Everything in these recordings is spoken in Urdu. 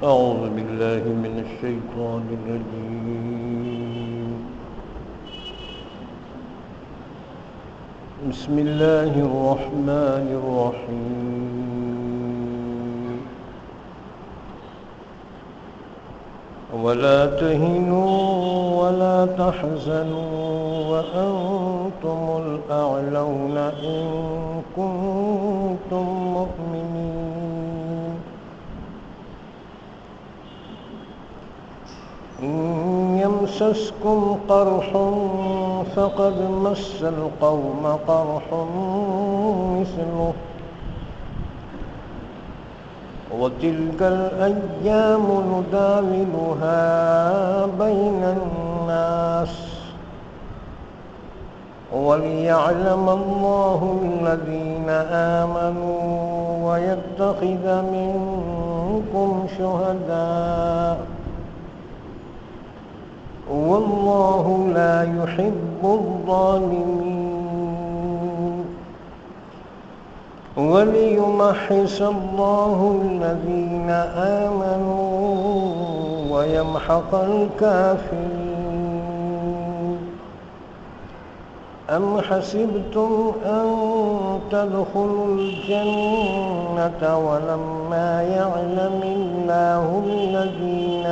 أعوذ بالله من الشيطان الرجيم. بسم الله الرحمن الرحيم. ولا تهنوا ولا تحزنوا وأنتم الأعلون إن كنتم مؤمنين. إن يمسسكم قرح فقد مس القوم قرح مثله وتلك الأيام نداولها بين الناس وليعلم الله الذين آمنوا ويتخذ منكم شهداء والله لا يحب الظالمين. وليمحص الله الذين آمنوا ويمحق الكافرين. أم حسبتم أن تدخلوا الجنة ولما يعلم الله الذين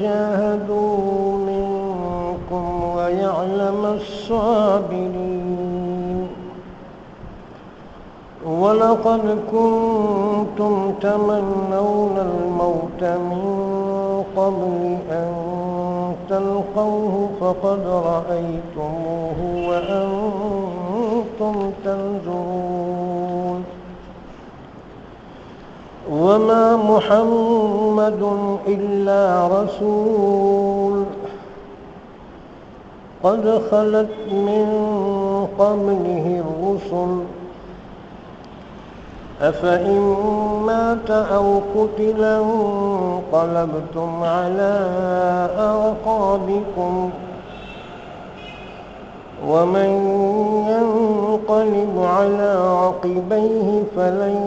جاهدوا منكم ويعلم الصابرين. ولقد كنتم تمنون الموت من قبل أن تلقوه فقد رأيتموه وأنتم تنظرون. وما محمد إلا رسول قد خلت من قبله الرسل أفإن مات أو قتل انقلبتم على أعقابكم ومن ينقلب على عقبيه فلن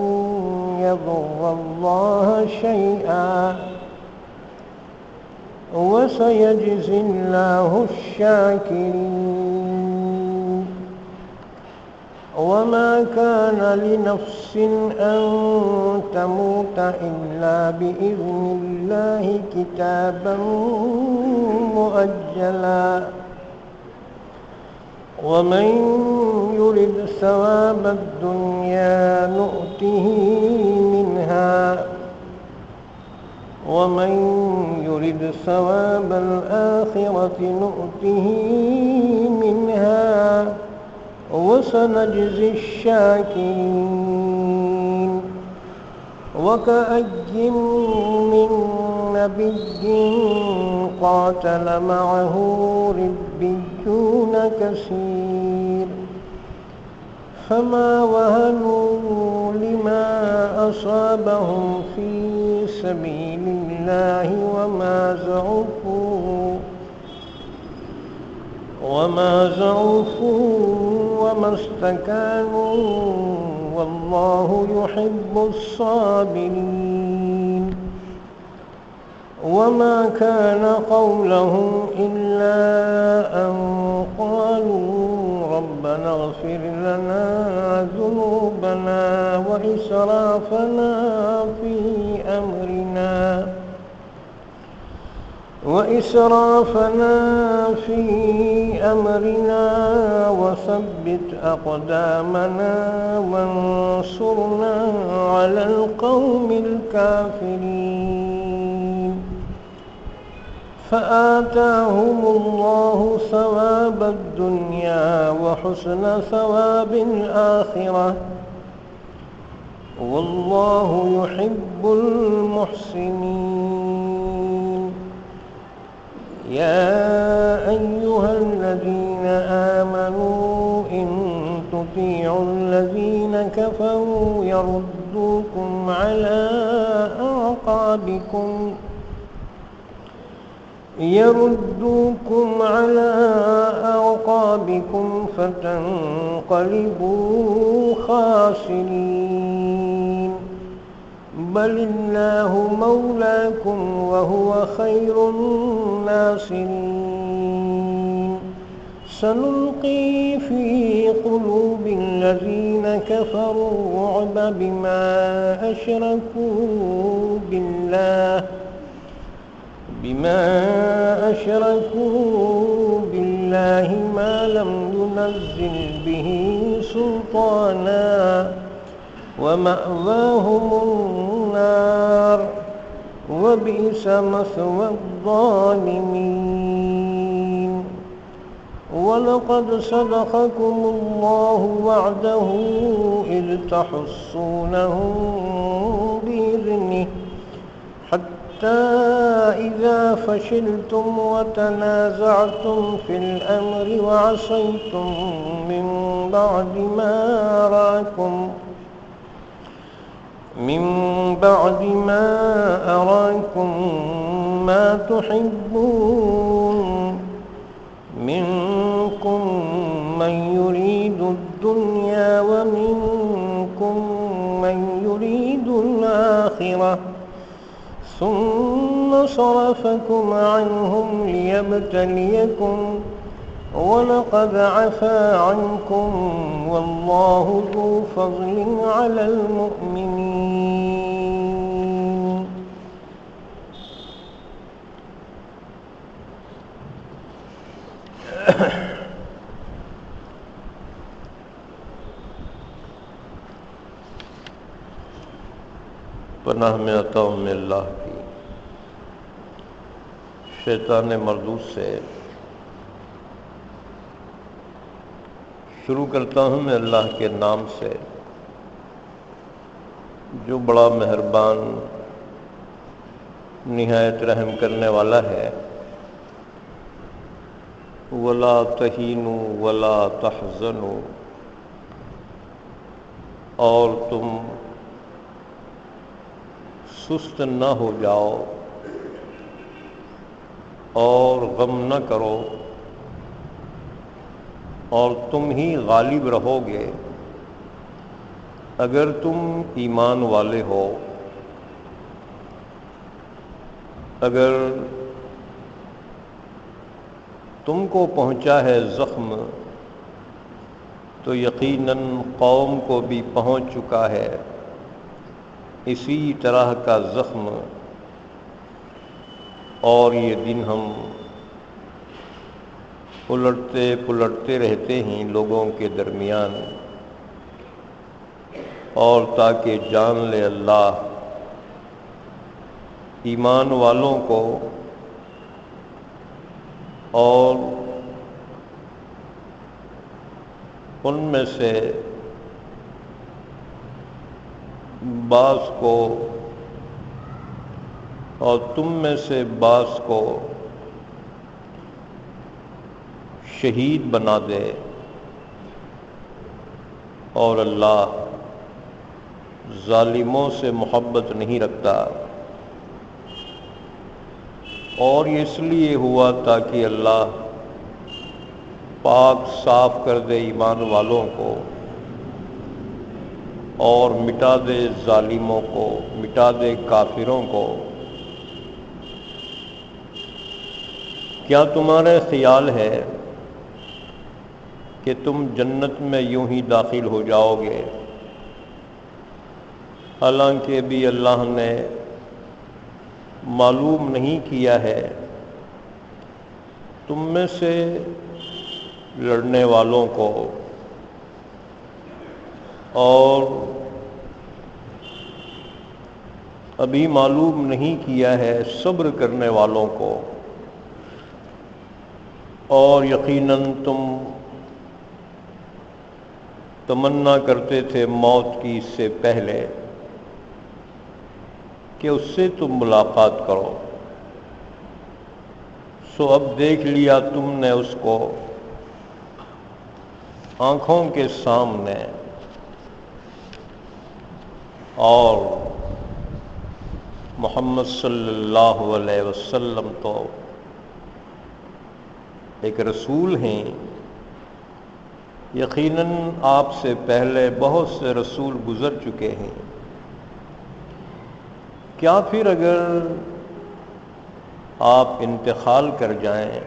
يضر الله شيئا وسيجزي الله الشاكرين. وما كان لنفس أن تموت إلا بإذن الله كتابا مؤجلا. ومن يرد ثواب الدنيا نؤته منها ومن يرد ثواب الآخرة نؤته منها وسنجزي الشاكرين. وكأي من نبي قاتل معه ربيون كثير فما وهنوا لما أصابهم في سبيل الله وما ضعفوا وما استكانوا والله يحب الصابرين. وما كان قولهم إلا أن قالوا ربنا اغفر لنا ذنوبنا وإسرافنا في أمرنا وثبت أقدامنا وانصرنا على القوم الكافرين. فآتاهم الله ثواب الدنيا وحسن ثواب الآخرة والله يحب المحسنين. يا أيها الذين آمنوا إن تطيعوا الذين كفروا يردوكم على أعقابكم يردوكم على أعقابكم فتنقلبوا خاسرين بل الله مولاكم وهو خير الناصرين سنلقي في قلوب الذين كفروا الرعب بما أشركوا بالله ما لم ينزل به سلطانا ومأواهم النار وبئس مثوى الظالمين ولقد صدقكم الله وعده إذ تحصونهم بإذنه حتى إذا فشلتم وتنازعتم في الأمر وعصيتم من بعد ما أراكم ما تحبون منكم من يريد الدنيا ومنكم من يريد الآخرة ثم صرفكم عنهم ليبتليكم ولقد عفا عنكم والله ذو فضل على المؤمنين پناہ میں آتا ہوں میں اللہ کی شیطان مردود سے شروع کرتا ہوں میں اللہ کے نام سے جو بڑا مہربان نہایت رحم کرنے والا ہے ولا تہینوا ولا تحزنوا اور تم سست نہ ہو جاؤ اور غم نہ کرو اور تم ہی غالب رہو گے اگر تم ایمان والے ہو اگر تم کو پہنچا ہے زخم تو یقیناً قوم کو بھی پہنچ چکا ہے اسی طرح کا زخم اور یہ دن ہم پلٹتے رہتے ہیں لوگوں کے درمیان اور تاکہ جان لے اللہ ایمان والوں کو اور ان میں سے بعض کو اور تم میں سے بعض کو شہید بنا دے اور اللہ ظالموں سے محبت نہیں رکھتا اور اس لیے ہوا تاکہ اللہ پاک صاف کر دے ایمان والوں کو اور مٹا دے ظالموں کو مٹا دے کافروں کو کیا تمہارا خیال ہے کہ تم جنت میں یوں ہی داخل ہو جاؤ گے حالانکہ بھی اللہ نے معلوم نہیں کیا ہے تم میں سے لڑنے والوں کو اور ابھی معلوم نہیں کیا ہے صبر کرنے والوں کو اور یقیناً تم تمنا کرتے تھے موت کی اس سے پہلے کہ اس سے تم ملاقات کرو سو اب دیکھ لیا تم نے اس کو آنکھوں کے سامنے اور محمد صلی اللہ علیہ وسلم تو ایک رسول ہیں، یقیناً آپ سے پہلے بہت سے رسول گزر چکے ہیں، کیا پھر اگر آپ انتقال کر جائیں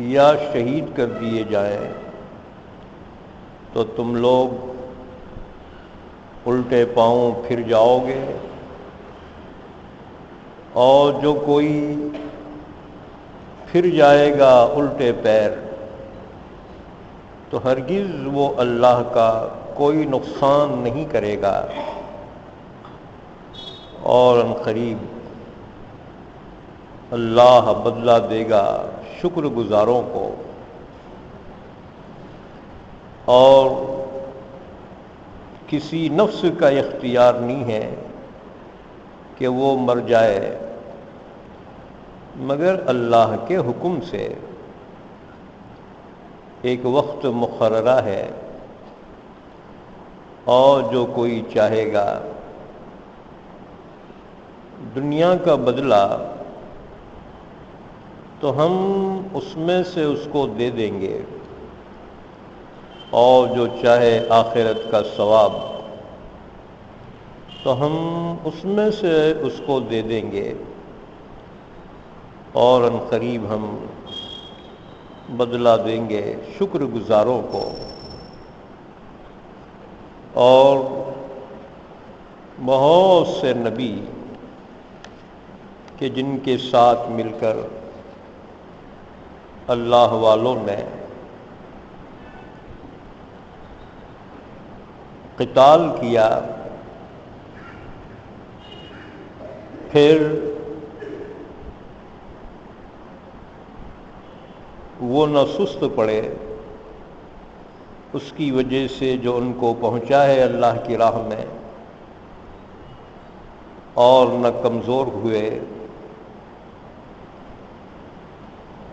یا شہید کر دیے جائیں تو تم لوگ الٹے پاؤں پھر جاؤ گے؟ اور جو کوئی پھر جائے گا الٹے پیر تو ہرگز وہ اللہ کا کوئی نقصان نہیں کرے گا، اور ان قریب اللہ بدلہ دے گا شکر گزاروں کو۔ اور کسی نفس کا اختیار نہیں ہے کہ وہ مر جائے مگر اللہ کے حکم سے، ایک وقت مقررہ ہے، اور جو کوئی چاہے گا دنیا کا بدلہ تو ہم اس میں سے اس کو دے دیں گے، اور جو چاہے آخرت کا ثواب تو ہم اس میں سے اس کو دے دیں گے، اور ان قریب ہم بدلہ دیں گے شکر گزاروں کو۔ اور بہت سے نبی کہ جن کے ساتھ مل کر اللہ والوں نے قتال کیا، پھر وہ نہ سست پڑے اس کی وجہ سے جو ان کو پہنچا ہے اللہ کی راہ میں، اور نہ کمزور ہوئے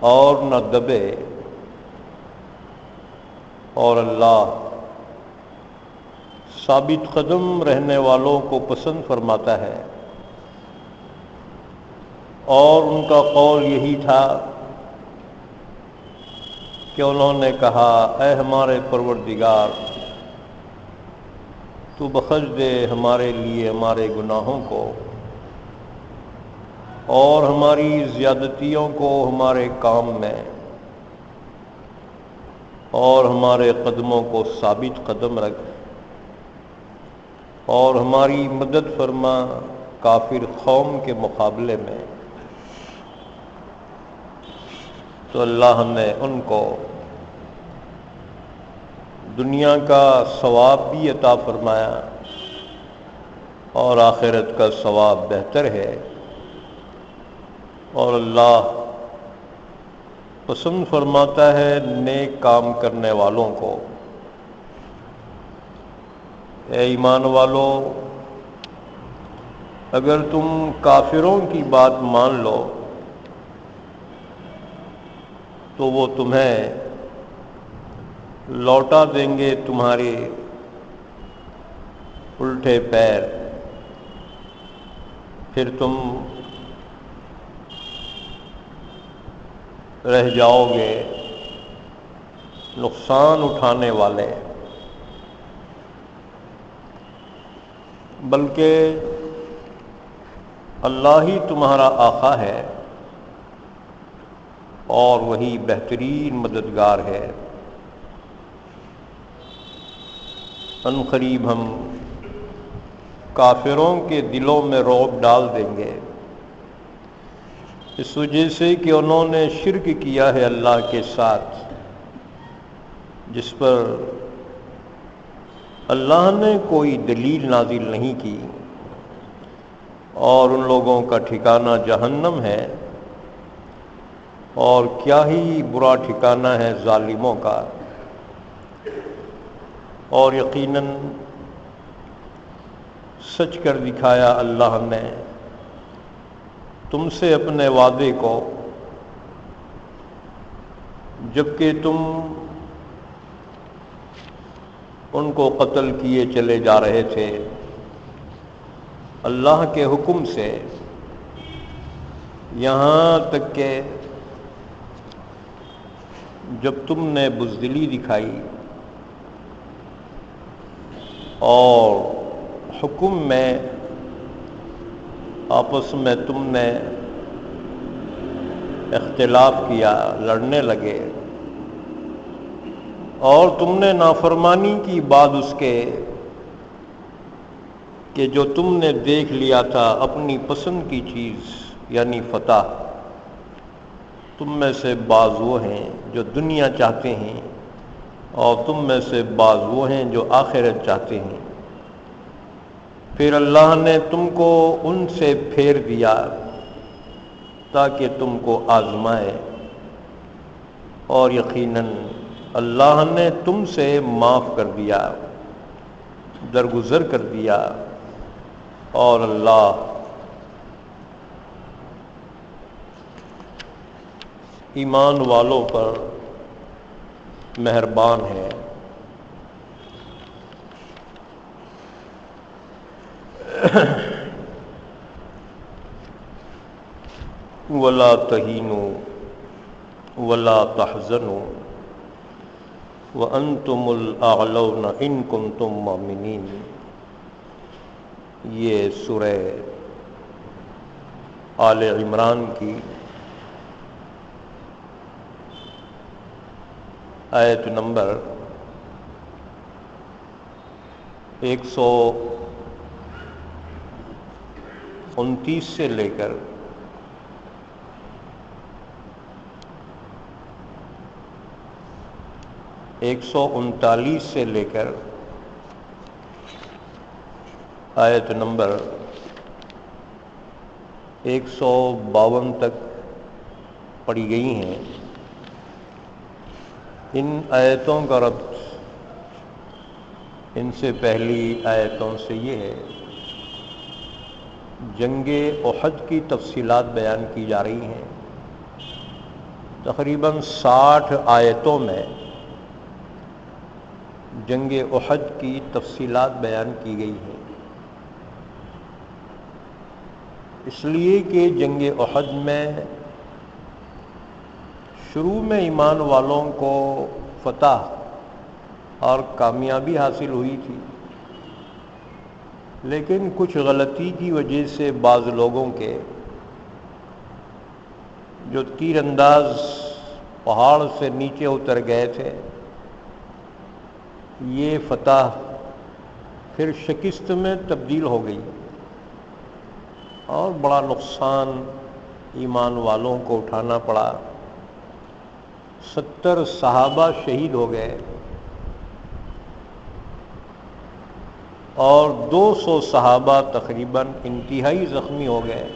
اور نہ دبے، اور اللہ ثابت قدم رہنے والوں کو پسند فرماتا ہے۔ اور ان کا قول یہی تھا کہ انہوں نے کہا، اے ہمارے پروردگار، تو بخش دے ہمارے لیے ہمارے گناہوں کو اور ہماری زیادتیوں کو ہمارے کام میں، اور ہمارے قدموں کو ثابت قدم رکھ، اور ہماری مدد فرما کافر قوم کے مقابلے میں۔ تو اللہ نے ان کو دنیا کا ثواب بھی عطا فرمایا، اور آخرت کا ثواب بہتر ہے، اور اللہ پسند فرماتا ہے نیک کام کرنے والوں کو۔ اے ایمان والو، اگر تم کافروں کی بات مان لو تو وہ تمہیں لوٹا دیں گے تمہارے الٹے پیر، پھر تم رہ جاؤ گے نقصان اٹھانے والے۔ بلکہ اللہ ہی تمہارا آقا ہے، اور وہی بہترین مددگار ہے۔ ان قریب ہم کافروں کے دلوں میں رعب ڈال دیں گے، اس وجہ سے کہ انہوں نے شرک کیا ہے اللہ کے ساتھ، جس پر اللہ نے کوئی دلیل نازل نہیں کی، اور ان لوگوں کا ٹھکانہ جہنم ہے، اور کیا ہی برا ٹھکانہ ہے ظالموں کا۔ اور یقیناً سچ کر دکھایا اللہ نے تم سے اپنے وعدے کو، جبکہ تم ان کو قتل کیے چلے جا رہے تھے اللہ کے حکم سے، یہاں تک کہ جب تم نے بزدلی دکھائی اور حکم میں آپس میں تم نے اختلاف کیا، لڑنے لگے، اور تم نے نافرمانی کی بعد اس کے کہ جو تم نے دیکھ لیا تھا اپنی پسند کی چیز یعنی فتح، تم میں سے بعض وہ ہیں جو دنیا چاہتے ہیں اور تم میں سے بعض وہ ہیں جو آخرت چاہتے ہیں، پھر اللہ نے تم کو ان سے پھیر دیا تاکہ تم کو آزمائے، اور یقیناً اللہ نے تم سے معاف کر دیا، درگزر کر دیا، اور اللہ ایمان والوں پر مہربان ہے۔ وَلَا تَهِنُوا وَلَا تَحْزَنُوا وَأَنْتُمُ الْأَعْلَوْنَ إِن كُنتُم مُّؤْمِنِينَ۔ یہ سورہ آل عمران کی آیت نمبر 129 سے لے کر 139 سے لے کر آیت نمبر 152 تک پڑھی گئی ہیں۔ ان آیتوں کا ربط ان سے پہلی آیتوں سے یہ ہے، جنگ احد کی تفصیلات بیان کی جا رہی ہیں۔ تقریباً 60 آیتوں میں جنگ احد کی تفصیلات بیان کی گئی ہیں، اس لیے کہ جنگ احد میں شروع میں ایمان والوں کو فتح اور کامیابی حاصل ہوئی تھی، لیکن کچھ غلطی کی وجہ سے بعض لوگوں کے جو تیر انداز پہاڑ سے نیچے اتر گئے تھے، یہ فتح پھر شکست میں تبدیل ہو گئی اور بڑا نقصان ایمان والوں کو اٹھانا پڑا۔ 70 صحابہ شہید ہو گئے اور 200 صحابہ تقریباً انتہائی زخمی ہو گئے۔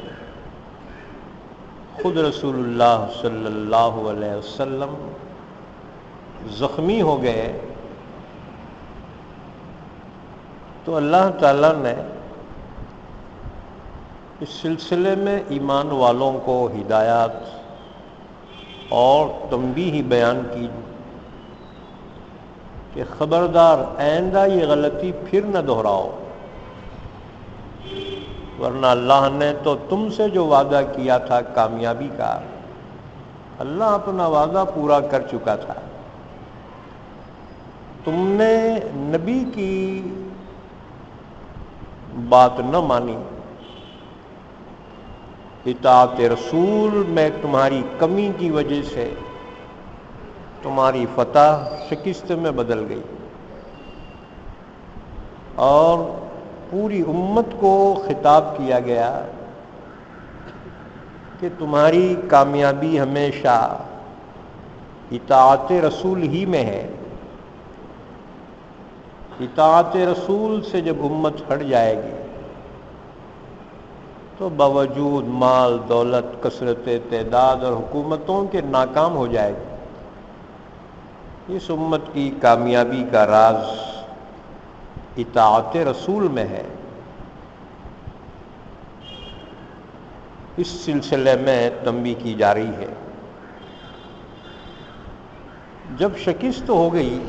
خود رسول اللہ صلی اللہ علیہ وسلم زخمی ہو گئے، تو اللہ تعالیٰ نے اس سلسلے میں ایمان والوں کو ہدایات اور تنبیہ بیان کی کہ خبردار آئندہ یہ غلطی پھر نہ دہراؤ، ورنہ اللہ نے تو تم سے جو وعدہ کیا تھا کامیابی کا، اللہ اپنا وعدہ پورا کر چکا تھا۔ تم نے نبی کی بات نہ مانی، اطاعت رسول میں تمہاری کمی کی وجہ سے تمہاری فتح شکست میں بدل گئی، اور پوری امت کو خطاب کیا گیا کہ تمہاری کامیابی ہمیشہ اطاعت رسول ہی میں ہے۔ اطاعت رسول سے جب امت ہٹ جائے گی تو باوجود مال دولت کثرت تعداد اور حکومتوں کے ناکام ہو جائے گی۔ اس امت کی کامیابی کا راز اطاعت رسول میں ہے۔ اس سلسلے میں تنبیہ کی جا رہی ہے۔ جب شکست ہو گئی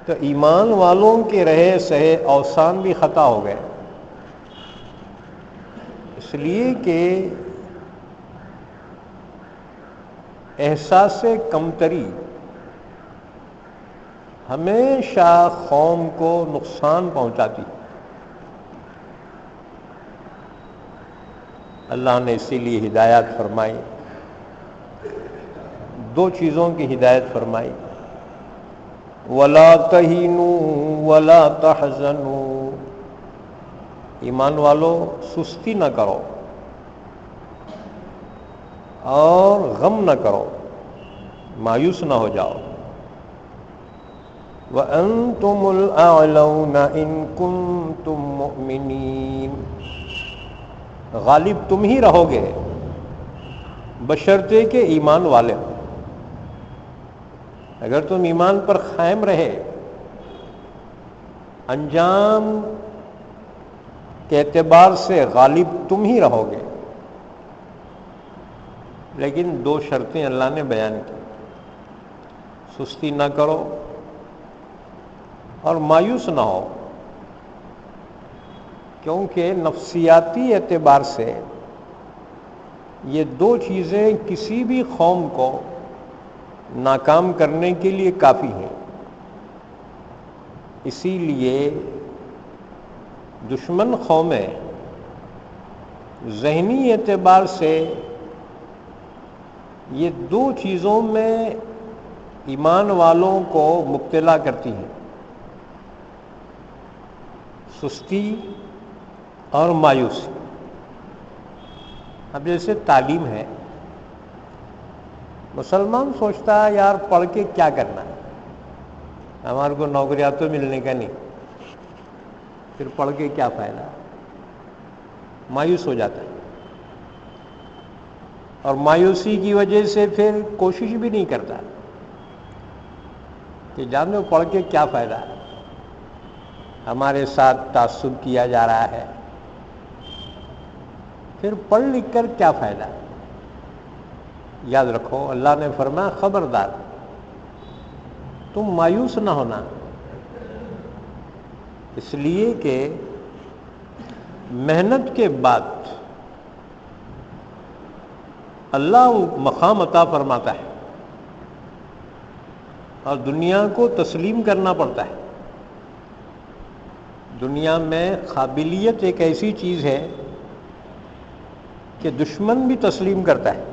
تو ایمان والوں کے رہے سہے اوثان بھی خطا ہو گئے، اس لیے کہ احساس کمتری ہمیشہ قوم کو نقصان پہنچاتی. اللہ نے اسی لیے ہدایت فرمائی، دو چیزوں کی ہدایت فرمائی. وَلَا تَهِنُوا وَلَا تَحْزَنُوا، ایمان والو سستی نہ کرو اور غم نہ کرو، مایوس نہ ہو جاؤ. وَأَنْتُمُ الْأَعْلَوْنَ إِن كُنتُم مُؤْمِنِينَ، غالب تم ہی رہو گے بشرطے کہ ایمان والے ہو. اگر تم ایمان پر قائم رہے، انجام کے اعتبار سے غالب تم ہی رہو گے. لیکن دو شرطیں اللہ نے بیان کی، سستی نہ کرو اور مایوس نہ ہو، کیونکہ نفسیاتی اعتبار سے یہ دو چیزیں کسی بھی قوم کو ناکام کرنے کے لیے کافی ہیں. اسی لیے دشمن قومیں ذہنی اعتبار سے یہ دو چیزوں میں ایمان والوں کو مبتلا کرتی ہیں، سستی اور مایوسی. اب جیسے تعلیم ہے، مسلمان سوچتا ہے یار پڑھ کے کیا کرنا ہے، ہمارے کو نوکریاں تو ملنے کا نہیں، پھر پڑھ کے کیا فائدہ، مایوس ہو جاتا ہے. اور مایوسی کی وجہ سے پھر کوشش بھی نہیں کرتا کہ جانو پڑھ کے کیا فائدہ ہے، ہمارے ساتھ تعصب کیا جا رہا ہے، پھر پڑھ لکھ کر کیا فائدہ. یاد رکھو اللہ نے فرمایا خبردار تم مایوس نہ ہونا، اس لیے کہ محنت کے بعد اللہ مقام عطا فرماتا ہے اور دنیا کو تسلیم کرنا پڑتا ہے. دنیا میں قابلیت ایک ایسی چیز ہے کہ دشمن بھی تسلیم کرتا ہے.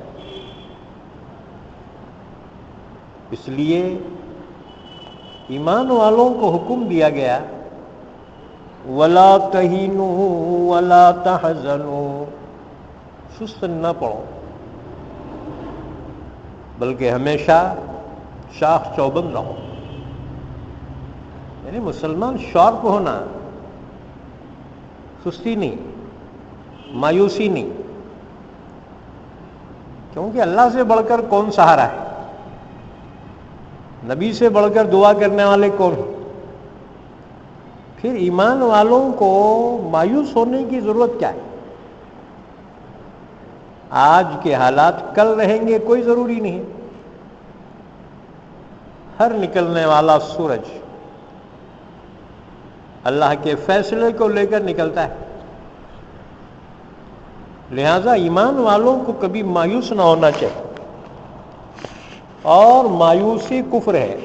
اس لیے ایمان والوں کو حکم دیا گیا وَلَا تَهِنُوا وَلَا تَحْزَنُوا، سست نہ پڑو بلکہ ہمیشہ شاخ چوبند رہو. یعنی مسلمان شارپ ہونا، سستی نہیں، مایوسی نہیں، کیونکہ اللہ سے بڑھ کر کون سہارا ہے، نبی سے بڑھ کر دعا کرنے والے کون ہیں. پھر ایمان والوں کو مایوس ہونے کی ضرورت کیا ہے، آج کے حالات کل رہیں گے کوئی ضروری نہیں. ہر نکلنے والا سورج اللہ کے فیصلے کو لے کر نکلتا ہے. لہذا ایمان والوں کو کبھی مایوس نہ ہونا چاہیے، اور مایوسی کفر ہے،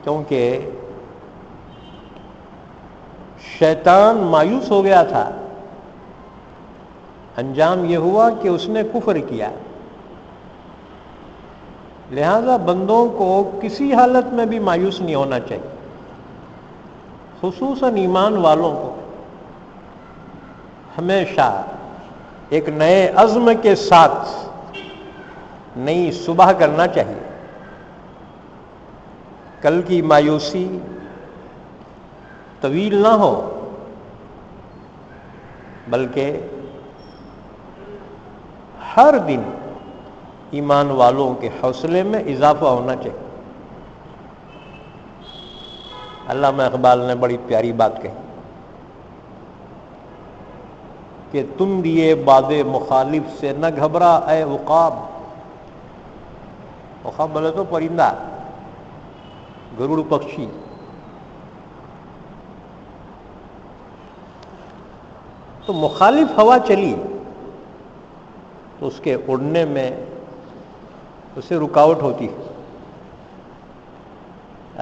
کیونکہ شیطان مایوس ہو گیا تھا، انجام یہ ہوا کہ اس نے کفر کیا. لہذا بندوں کو کسی حالت میں بھی مایوس نہیں ہونا چاہیے، خصوصاً ایمان والوں کو ہمیشہ ایک نئے عزم کے ساتھ نئی صبح کرنا چاہیے. کل کی مایوسی طویل نہ ہو بلکہ ہر دن ایمان والوں کے حوصلے میں اضافہ ہونا چاہیے. علامہ اقبال نے بڑی پیاری بات کہی کہ تم دیے باد مخالف سے نہ گھبرا اے عقاب. عقاب بولے تو پرندہ، گروڑ پکشی. تو مخالف ہوا چلی تو اس کے اڑنے میں اسے رکاوٹ ہوتی ہے۔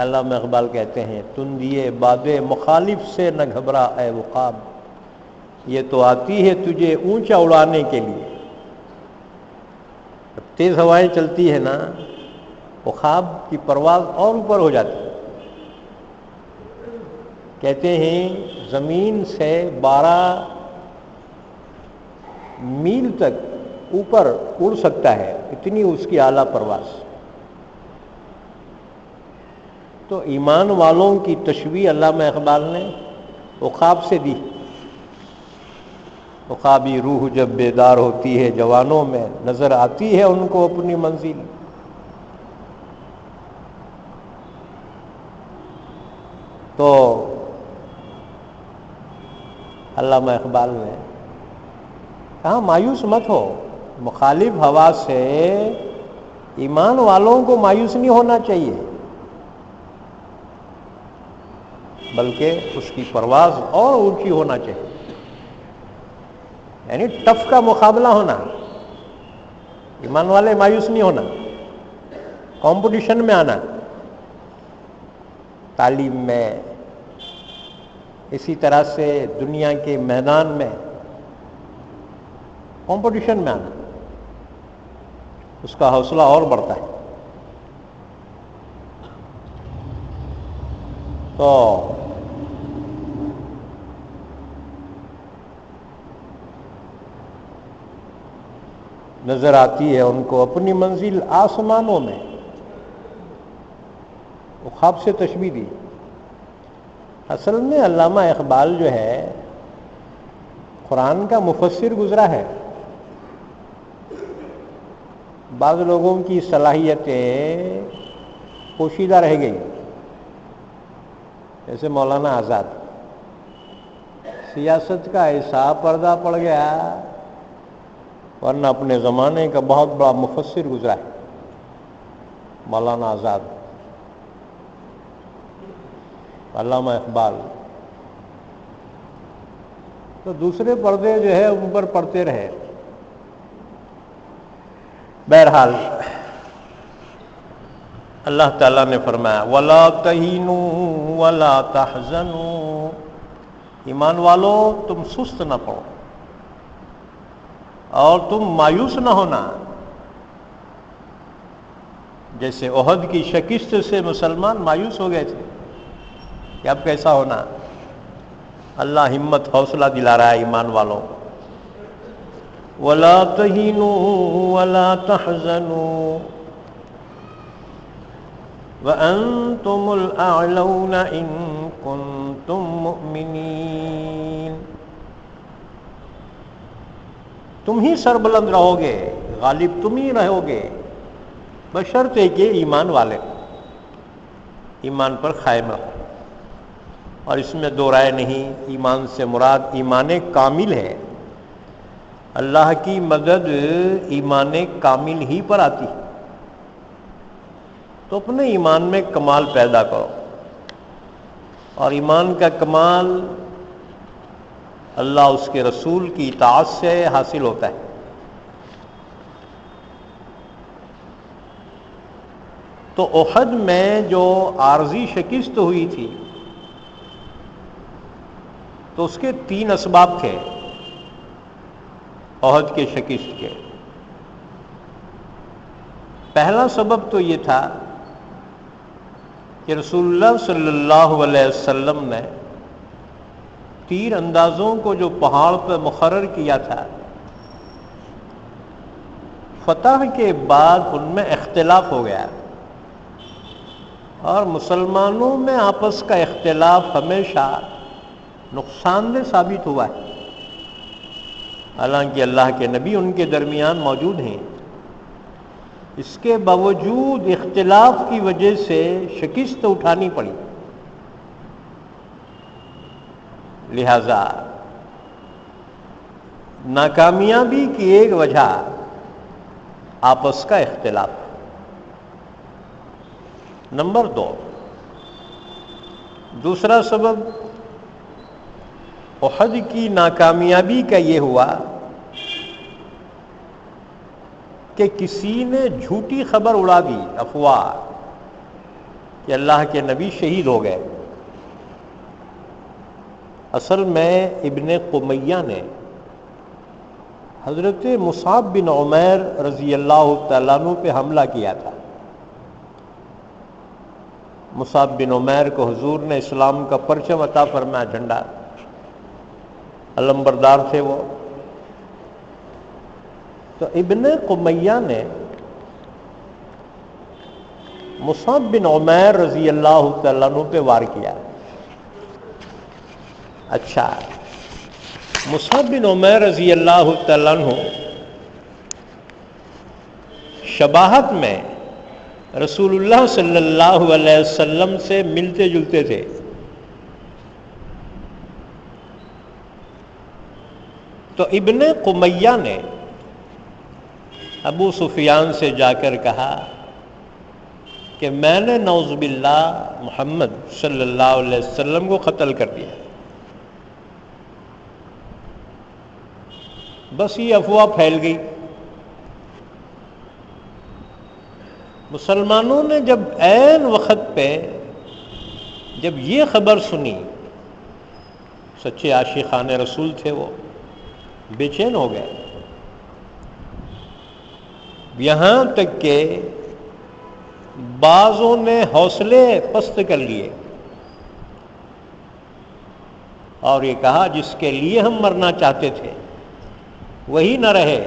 علامہ اقبال کہتے ہیں تندیے باد مخالف سے نہ گھبرا اے عقاب، یہ تو آتی ہے تجھے اونچا اڑانے کے لیے۔ جب تیز ہوائیں چلتی ہے نا، عقاب کی پرواز اور اوپر ہو جاتی ہے۔ کہتے ہیں زمین سے 12 میل تک اوپر اڑ سکتا ہے، اتنی اس کی اعلیٰ پرواز۔ تو ایمان والوں کی تشبیہ علامہ اقبال نے عقاب سے دی۔ عقابی روح جب بیدار ہوتی ہے جوانوں میں، نظر آتی ہے ان کو اپنی منزل۔ تو علامہ اقبال نے کہا مایوس مت ہو، مخالف ہوا سے ایمان والوں کو مایوس نہیں ہونا چاہیے، بلکہ اس کی پرواز اور اونچی ہونا چاہیے، یعنی ٹف کا مقابلہ ہونا۔ ایمان والے مایوس نہیں ہونا، کمپٹیشن میں آنا، تعلیم میں، اسی طرح سے دنیا کے میدان میں کمپٹیشن میں آنا، اس کا حوصلہ اور بڑھتا ہے۔ تو نظر آتی ہے ان کو اپنی منزل آسمانوں میں، وہ خواب سے تشبیہ دی۔ اصل میں علامہ اقبال جو ہے قرآن کا مفسر گزرا ہے۔ بعض لوگوں کی صلاحیتیں پوشیدہ رہ گئی، جیسے مولانا آزاد، سیاست کا ایسا پردہ پڑ گیا، ورنہ اپنے زمانے کا بہت بڑا مفسر گزرا ہے مولانا آزاد۔ علامہ اقبال تو دوسرے پردے جو ہے ان پر پڑتے رہے۔ بہرحال اللہ تعالیٰ نے فرمایا وَلَا تَهِنُوا وَلَا تَحْزَنُوا، ایمان والو تم سست نہ پڑو اور تم مایوس نہ ہونا۔ جیسے احد کی شکست سے مسلمان مایوس ہو گئے تھے کہ اب کیسا ہونا، اللہ ہمت حوصلہ دلا رہا ہے ایمان والوں کو۔ وَلَا تَهِنُوا وَلَا تَحْزَنُوا وَأَنْتُمُ الْأَعْلَوْنَ إِن كُنتُم مُؤْمِنِينَ، تم ہی سربلند رہو گے، غالب تم ہی رہو گے، بشرطے کہ ایمان والے ایمان پر قائم رہو۔ اور اس میں دو رائے نہیں، ایمان سے مراد ایمان کامل ہے۔ اللہ کی مدد ایمان کامل ہی پر آتی ہے، تو اپنے ایمان میں کمال پیدا کرو، اور ایمان کا کمال اللہ اس کے رسول کی اطاعت سے حاصل ہوتا ہے۔ تو احد میں جو عارضی شکست ہوئی تھی تو اس کے 3 اسباب تھے احد کے شکست کے۔ پہلا سبب تو یہ تھا کہ رسول اللہ صلی اللہ علیہ وسلم نے تیر اندازوں کو جو پہاڑ پر مقرر کیا تھا، فتح کے بعد ان میں اختلاف ہو گیا، اور مسلمانوں میں آپس کا اختلاف ہمیشہ نقصان دہ ثابت ہوا ہے۔ حالانکہ اللہ کے نبی ان کے درمیان موجود ہیں، اس کے باوجود اختلاف کی وجہ سے شکست اٹھانی پڑی۔ لہذا ناکامیابی کی ایک وجہ آپس کا اختلاف۔ نمبر 2، دوسرا سبب احد کی ناکامیابی کا یہ ہوا کہ کسی نے جھوٹی خبر اڑا دی، افواہ، کہ اللہ کے نبی شہید ہو گئے۔ اصل میں ابن قمیہ نے حضرت مصعب بن عمیر رضی اللہ تعالیٰ عنہ پہ حملہ کیا تھا۔ مصعب بن عمیر کو حضور نے اسلام کا پرچم عطا فرمایا، جھنڈا، علمبردار تھے وہ۔ تو ابن قمیہ نے مصعب بن عمیر رضی اللہ تعالیٰ عنہ پہ وار کیا۔ اچھا، مصعب بن عمیر رضی اللہ تعالیٰ عنہ شباہت میں رسول اللہ صلی اللہ علیہ وسلم سے ملتے جلتے تھے۔ تو ابن قمیہ نے ابو سفیان سے جا کر کہا کہ میں نے نعوذ باللہ محمد صلی اللہ علیہ وسلم کو قتل کر دیا۔ بس یہ افواہ پھیل گئی۔ مسلمانوں نے جب عین وقت پہ جب یہ خبر سنی، سچے عاشقان رسول تھے وہ، بے چین ہو گئے، یہاں تک کہ بعضوں نے حوصلے پست کر لیے اور یہ کہا جس کے لیے ہم مرنا چاہتے تھے وہی نہ رہے،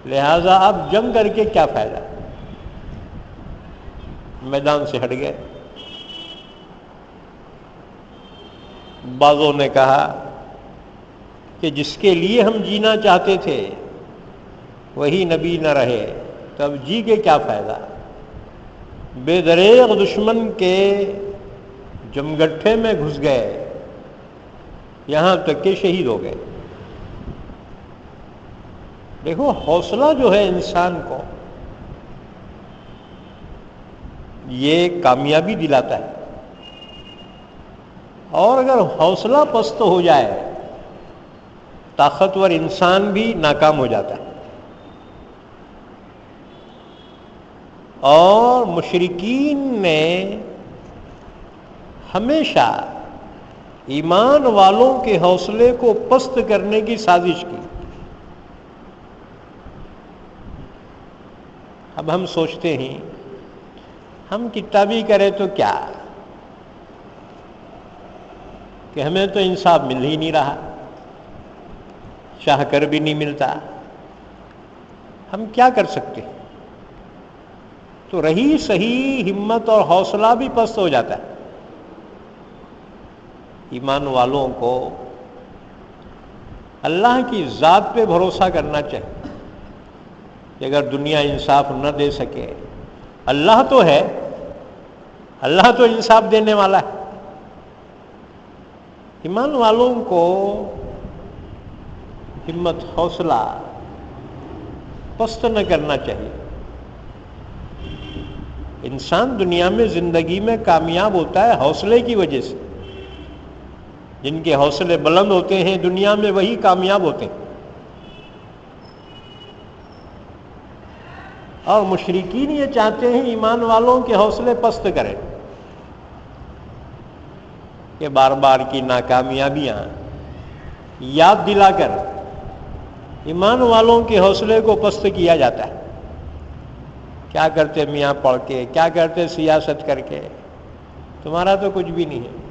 لہذا اب جنگ کر کے کیا فائدہ، میدان سے ہٹ گئے۔ بعضوں نے کہا کہ جس کے لیے ہم جینا چاہتے تھے وہی نبی نہ رہے، تو اب جی کے کیا فائدہ، بے دریغ دشمن کے جمگٹھے میں گھس گئے، یہاں تک کہ شہید ہو گئے۔ دیکھو حوصلہ جو ہے انسان کو یہ کامیابی دلاتا ہے، اور اگر حوصلہ پست ہو جائے طاقتور انسان بھی ناکام ہو جاتا ہے۔ اور مشرکین نے ہمیشہ ایمان والوں کے حوصلے کو پست کرنے کی سازش کی۔ اب ہم سوچتے ہیں ہم کتابی کریں تو کیا، کہ ہمیں تو انصاف مل ہی نہیں رہا، چاہ کر بھی نہیں ملتا، ہم کیا کر سکتے ہیں؟ تو رہی صحیح ہمت اور حوصلہ بھی پست ہو جاتا ہے۔ ایمان والوں کو اللہ کی ذات پہ بھروسہ کرنا چاہیے کہ اگر دنیا انصاف نہ دے سکے، اللہ تو ہے، اللہ تو انصاف دینے والا ہے۔ ایمان والوں کو ہمت حوصلہ پست نہ کرنا چاہیے۔ انسان دنیا میں زندگی میں کامیاب ہوتا ہے حوصلے کی وجہ سے۔ جن کے حوصلے بلند ہوتے ہیں دنیا میں وہی کامیاب ہوتے ہیں۔ اور مشرکین یہ چاہتے ہیں ایمان والوں کے حوصلے پست کریں، کہ بار بار کی ناکامیابیاں یاد دلا کر ایمان والوں کے حوصلے کو پست کیا جاتا ہے۔ کیا کرتے میاں پڑھ کے، کیا کرتے سیاست کر کے، تمہارا تو کچھ بھی نہیں ہے۔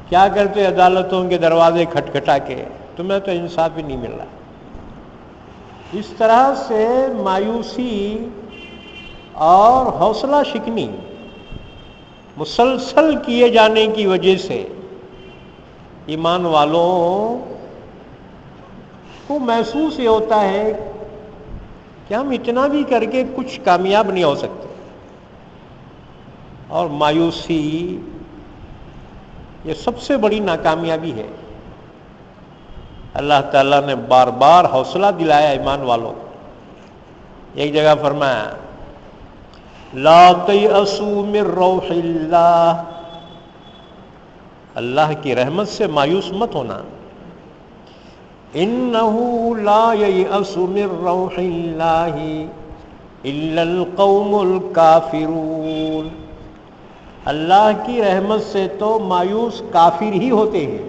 کیا کرتے عدالتوں کے دروازے کھٹکھٹا کے، تمہیں تو انصاف ہی نہیں مل رہا۔ اس طرح سے مایوسی اور حوصلہ شکنی مسلسل کیے جانے کی وجہ سے ایمان والوں کو محسوس یہ ہوتا ہے کہ ہم اتنا بھی کر کے کچھ کامیاب نہیں ہو سکتے، اور مایوسی یہ سب سے بڑی ناکامیابی ہے۔ اللہ تعالیٰ نے بار بار حوصلہ دلایا ایمان والوں کو۔ ایک جگہ فرمایا لا تیأسوا من روح اللہ، اللہ کی رحمت سے مایوس مت ہونا، انه لا ییأس من روح اللہ الا القوم الکافرون، اللہ کی رحمت سے تو مایوس کافر ہی ہوتے ہیں،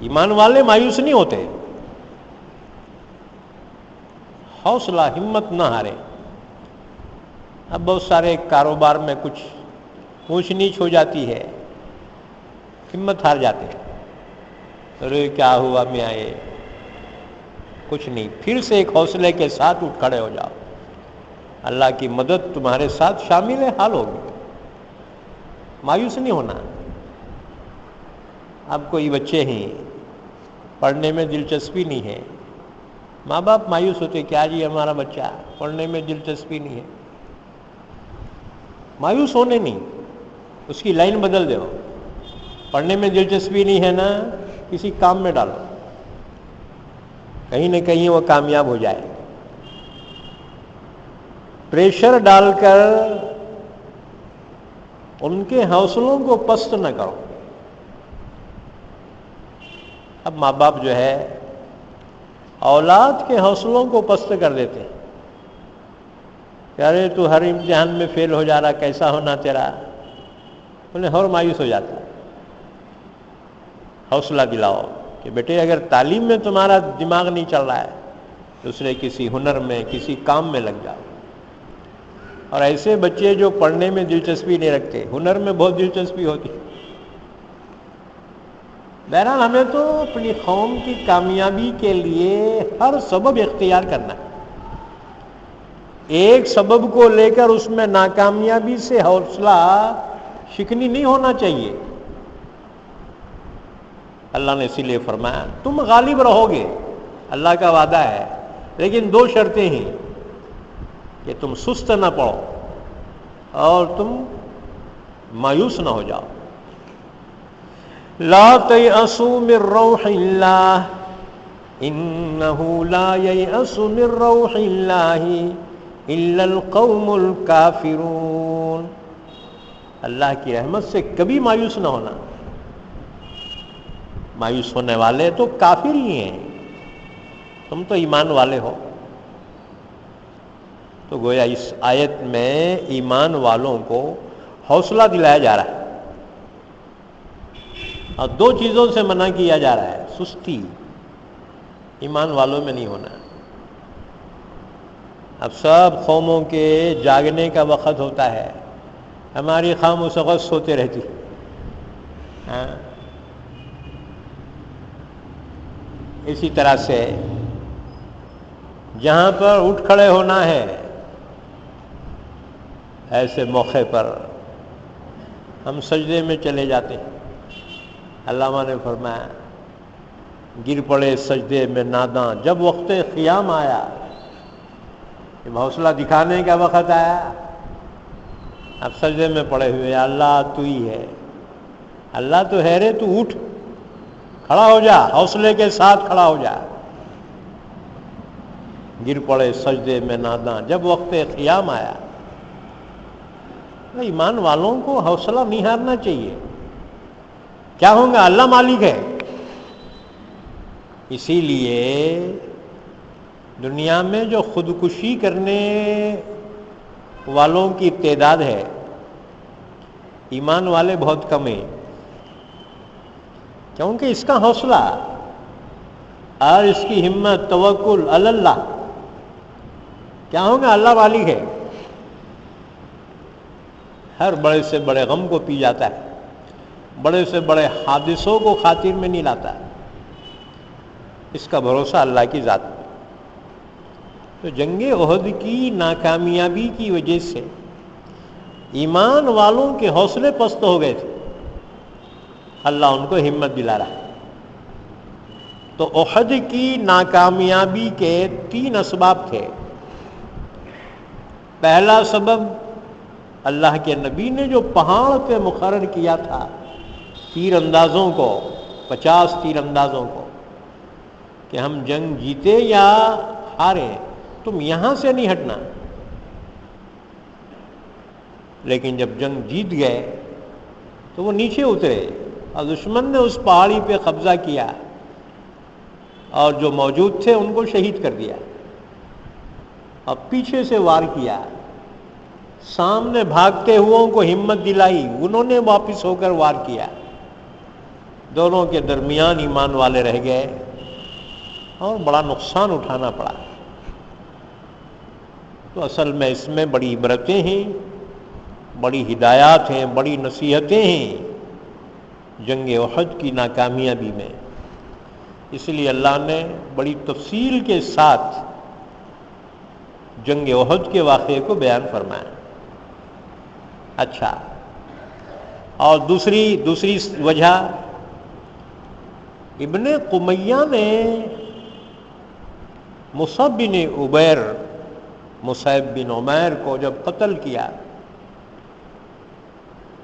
ایمان والے مایوس نہیں ہوتے۔ حوصلہ، ہمت نہ ہارے۔ اب بہت سارے کاروبار میں کچھ اونچ نیچ ہو جاتی ہے، ہمت ہار جاتے ہیں، ارے کیا ہوا میاں، یہ کچھ نہیں، پھر سے ایک حوصلے کے ساتھ اٹھ کھڑے ہو جاؤ، اللہ کی مدد تمہارے ساتھ شامل ہے، حال ہوگی، مایوس نہیں ہونا۔ اب کوئی بچے ہیں پڑھنے میں دلچسپی نہیں ہے، ماں باپ مایوس ہوتے، کیا جی ہمارا بچہ پڑھنے میں دلچسپی نہیں ہے، مایوس ہونے نہیں، اس کی لائن بدل دو، پڑھنے میں دلچسپی نہیں ہے نا، کسی کام میں ڈالو، کہیں نہ کہیں وہ کامیاب ہو جائے۔ پریشر ڈال کر ان کے حوصلوں کو پست نہ کرو۔ اب ماں باپ جو ہے اولاد کے حوصلوں کو پست کر دیتے ہیں، کہ ارے تو ہر امتحان میں فیل ہو جا رہا، کیسا ہونا تیرا، انہیں اور مایوس ہو جاتا ہے۔ حوصلہ دلاؤ کہ بیٹے اگر تعلیم میں تمہارا دماغ نہیں چل رہا ہے، دوسرے کسی ہنر میں، کسی کام میں لگ جاؤ۔ اور ایسے بچے جو پڑھنے میں دلچسپی نہیں رکھتے، ہنر میں بہت دلچسپی ہوتی۔ بہرحال ہمیں تو اپنی قوم کی کامیابی کے لیے ہر سبب اختیار کرنا ہے، ایک سبب کو لے کر اس میں ناکامیابی سے حوصلہ شکنی نہیں ہونا چاہیے۔ اللہ نے اسی لیے فرمایا تم غالب رہو گے، اللہ کا وعدہ ہے، لیکن دو شرطیں ہیں، کہ تم سست نہ پڑو اور تم مایوس نہ ہو جاؤ۔ لا تیأسوا من روح اللہ انہ لا ییأس من روح اللہ الا القوم الکافرون، اللہ کی رحمت سے کبھی مایوس نہ ہونا، مایوس ہونے والے تو کافر ہی ہیں، تم تو ایمان والے ہو۔ تو گویا اس آیت میں ایمان والوں کو حوصلہ دلایا جا رہا ہے، اور دو چیزوں سے منع کیا جا رہا ہے، سستی ایمان والوں میں نہیں ہونا۔ اب سب قوموں کے جاگنے کا وقت ہوتا ہے، ہماری قوم اس وقت سوتے رہتی، اسی طرح سے جہاں پر اٹھ کھڑے ہونا ہے، ایسے موقع پر ہم سجدے میں چلے جاتے ہیں۔ علامہ نے فرمایا گر پڑے سجدے میں ناداں، جب وقت قیام آیا، جب حوصلہ دکھانے کا وقت آیا، اب سجدے میں پڑے ہوئے، اللہ تو ہی ہے، اللہ تو ہے رے، تو اٹھ کھڑا ہو جا، حوصلے کے ساتھ کھڑا ہو جا۔ گر پڑے سجدے میں ناداں جب وقت قیام آیا۔ ایمان والوں کو حوصلہ نہیں ہارنا چاہیے، کیا ہوگا، اللہ مالک ہے۔ اسی لیے دنیا میں جو خودکشی کرنے والوں کی تعداد ہے، ایمان والے بہت کم ہیں، کیونکہ اس کا حوصلہ اور اس کی ہمت، توکل علی اللہ، کیا ہوگا، اللہ مالک ہے، ہر بڑے سے بڑے غم کو پی جاتا ہے، بڑے سے بڑے حادثوں کو خاطر میں نہیں لاتا، اس کا بھروسہ اللہ کی ذات میں۔ تو جنگ احد کی ناکامیابی کی وجہ سے ایمان والوں کے حوصلے پست ہو گئے تھے، اللہ ان کو ہمت دلا رہا ہے۔ تو احد کی ناکامیابی کے 3 اسباب تھے۔ پہلا سبب اللہ کے نبی نے جو پہاڑ پہ مقرر کیا تھا تیر اندازوں کو، 50 تیر اندازوں کو، کہ ہم جنگ جیتے یا ہارے تم یہاں سے نہیں ہٹنا۔ لیکن جب جنگ جیت گئے تو وہ نیچے اترے اور دشمن نے اس پہاڑی پہ قبضہ کیا، اور جو موجود تھے ان کو شہید کر دیا، اور پیچھے سے وار کیا، سامنے بھاگتے ہوئوں کو ہمت دلائی، انہوں نے واپس ہو کر وار کیا، دونوں کے درمیان ایمان والے رہ گئے اور بڑا نقصان اٹھانا پڑا۔ تو اصل میں اس میں بڑی عبرتیں ہیں، بڑی ہدایات ہیں، بڑی نصیحتیں ہیں جنگ احد کی ناکامیابی میں۔ اس لیے اللہ نے بڑی تفصیل کے ساتھ جنگ احد کے واقعے کو بیان فرمایا۔ اچھا، اور دوسری وجہ، ابن قمیہ نے مصعب بن مصعب بن عمیر کو جب قتل کیا،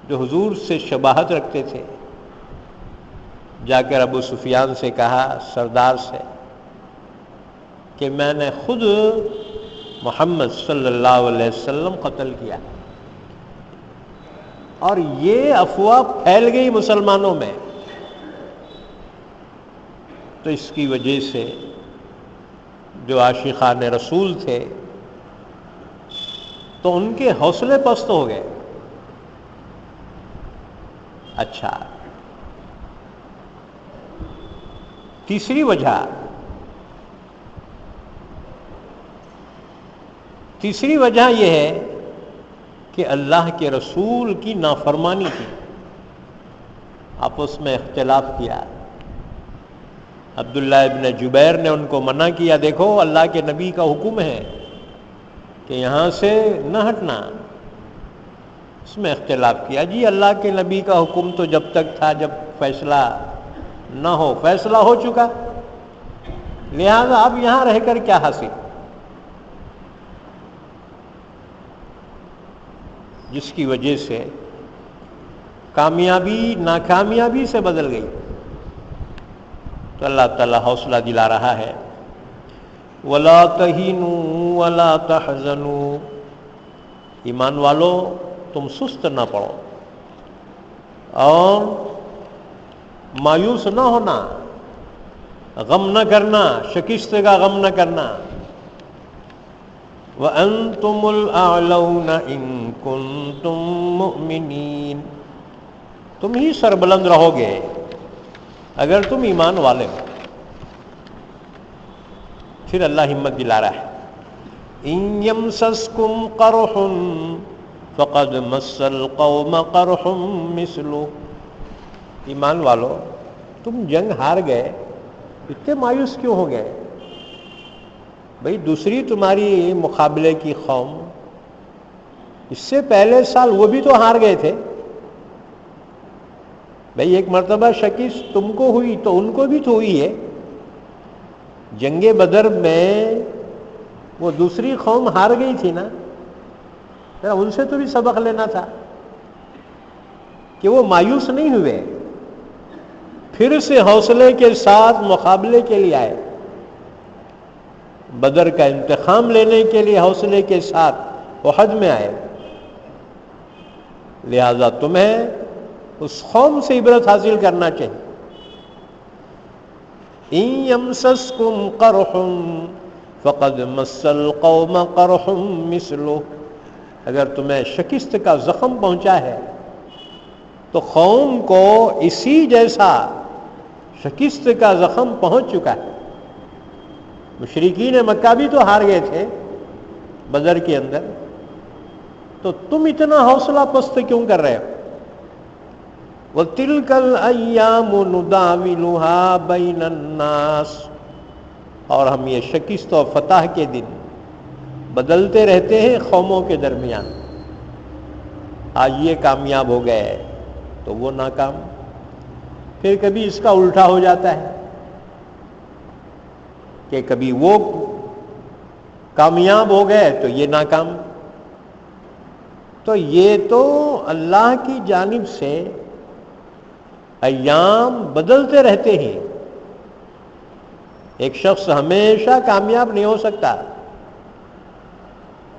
جو حضور سے شباہت رکھتے تھے، جا کر ابو سفیان سے کہا، سردار سے، کہ میں نے خود محمد صلی اللہ علیہ وسلم قتل کیا، اور یہ افواہ پھیل گئی مسلمانوں میں۔ تو اس کی وجہ سے جو عاشقان رسول تھے تو ان کے حوصلے پست ہو گئے۔ اچھا، تیسری وجہ یہ ہے کہ اللہ کے رسول کی نافرمانی کی، آپس میں اختلاف کیا۔ عبداللہ ابن جبیر نے ان کو منع کیا، دیکھو اللہ کے نبی کا حکم ہے کہ یہاں سے نہ ہٹنا، اس میں اختلاف کیا۔ جی اللہ کے نبی کا حکم تو جب تک تھا جب فیصلہ نہ ہو، فیصلہ ہو چکا، لہذا اب یہاں رہ کر کیا حاصل؟ جس کی وجہ سے کامیابی ناکامیابی سے بدل گئی۔ تو اللہ تعالیٰ حوصلہ دلا رہا ہے، وَلَا تَهِنُوا وَلَا تَحْزَنُوا، ایمان والو تم سست نہ پڑو اور مایوس نہ ہونا، غم نہ کرنا، شکست کا غم نہ کرنا۔ وَأَنْتُمُ الْأَعْلَوْنَ إِن كُنتُم مُؤْمِنِينَ، تم ہی سربلند رہو گے اگر تم ایمان والے ہو۔ پھر اللہ ہمت دلا رہا ہے، إِن يَمْسَسْكُمْ قَرْحٌ فَقَدْ مَسَّ الْقَوْمَ قَرْحٌ مِثْلُهُ، ایمان والو تم جنگ ہار گئے، اتنے مایوس کیوں ہو گئے؟ بھئی دوسری تمہاری مقابلے کی قوم، اس سے پہلے سال وہ بھی تو ہار گئے تھے۔ بھئی ایک مرتبہ شکست تم کو ہوئی تو ان کو بھی تو ہوئی ہے۔ جنگ بدر میں وہ دوسری قوم ہار گئی تھی نا، ان سے تو بھی سبق لینا تھا کہ وہ مایوس نہیں ہوئے، پھر سے حوصلے کے ساتھ مقابلے کے لیے آئے، بدر کا انتقام لینے کے لیے حوصلے کے ساتھ احد میں آئے۔ لہذا تمہیں اس قوم سے عبرت حاصل کرنا چاہیے۔ إِن يَمْسَسْكُمْ قَرْحٌ فَقَدْ مَسَّ الْقَوْمَ قَرْحٌ مِثْلُهُ، اگر تمہیں شکست کا زخم پہنچا ہے تو قوم کو اسی جیسا شکست کا زخم پہنچ چکا ہے۔ مشرکین مکہ بھی تو ہار گئے تھے بدر کے اندر، تو تم اتنا حوصلہ پست کیوں کر رہے ہو؟ وَتِلْكَ الْأَيَّامُ نُدَاوِلُهَا بَيْنَ النَّاسِ، اور ہم یہ شکست و فتح کے دن بدلتے رہتے ہیں قوموں کے درمیان۔ آج یہ کامیاب ہو گئے تو وہ ناکام، پھر کبھی اس کا الٹا ہو جاتا ہے کہ کبھی وہ کامیاب ہو گئے تو یہ ناکام۔ تو یہ تو اللہ کی جانب سے ایام بدلتے رہتے ہیں، ایک شخص ہمیشہ کامیاب نہیں ہو سکتا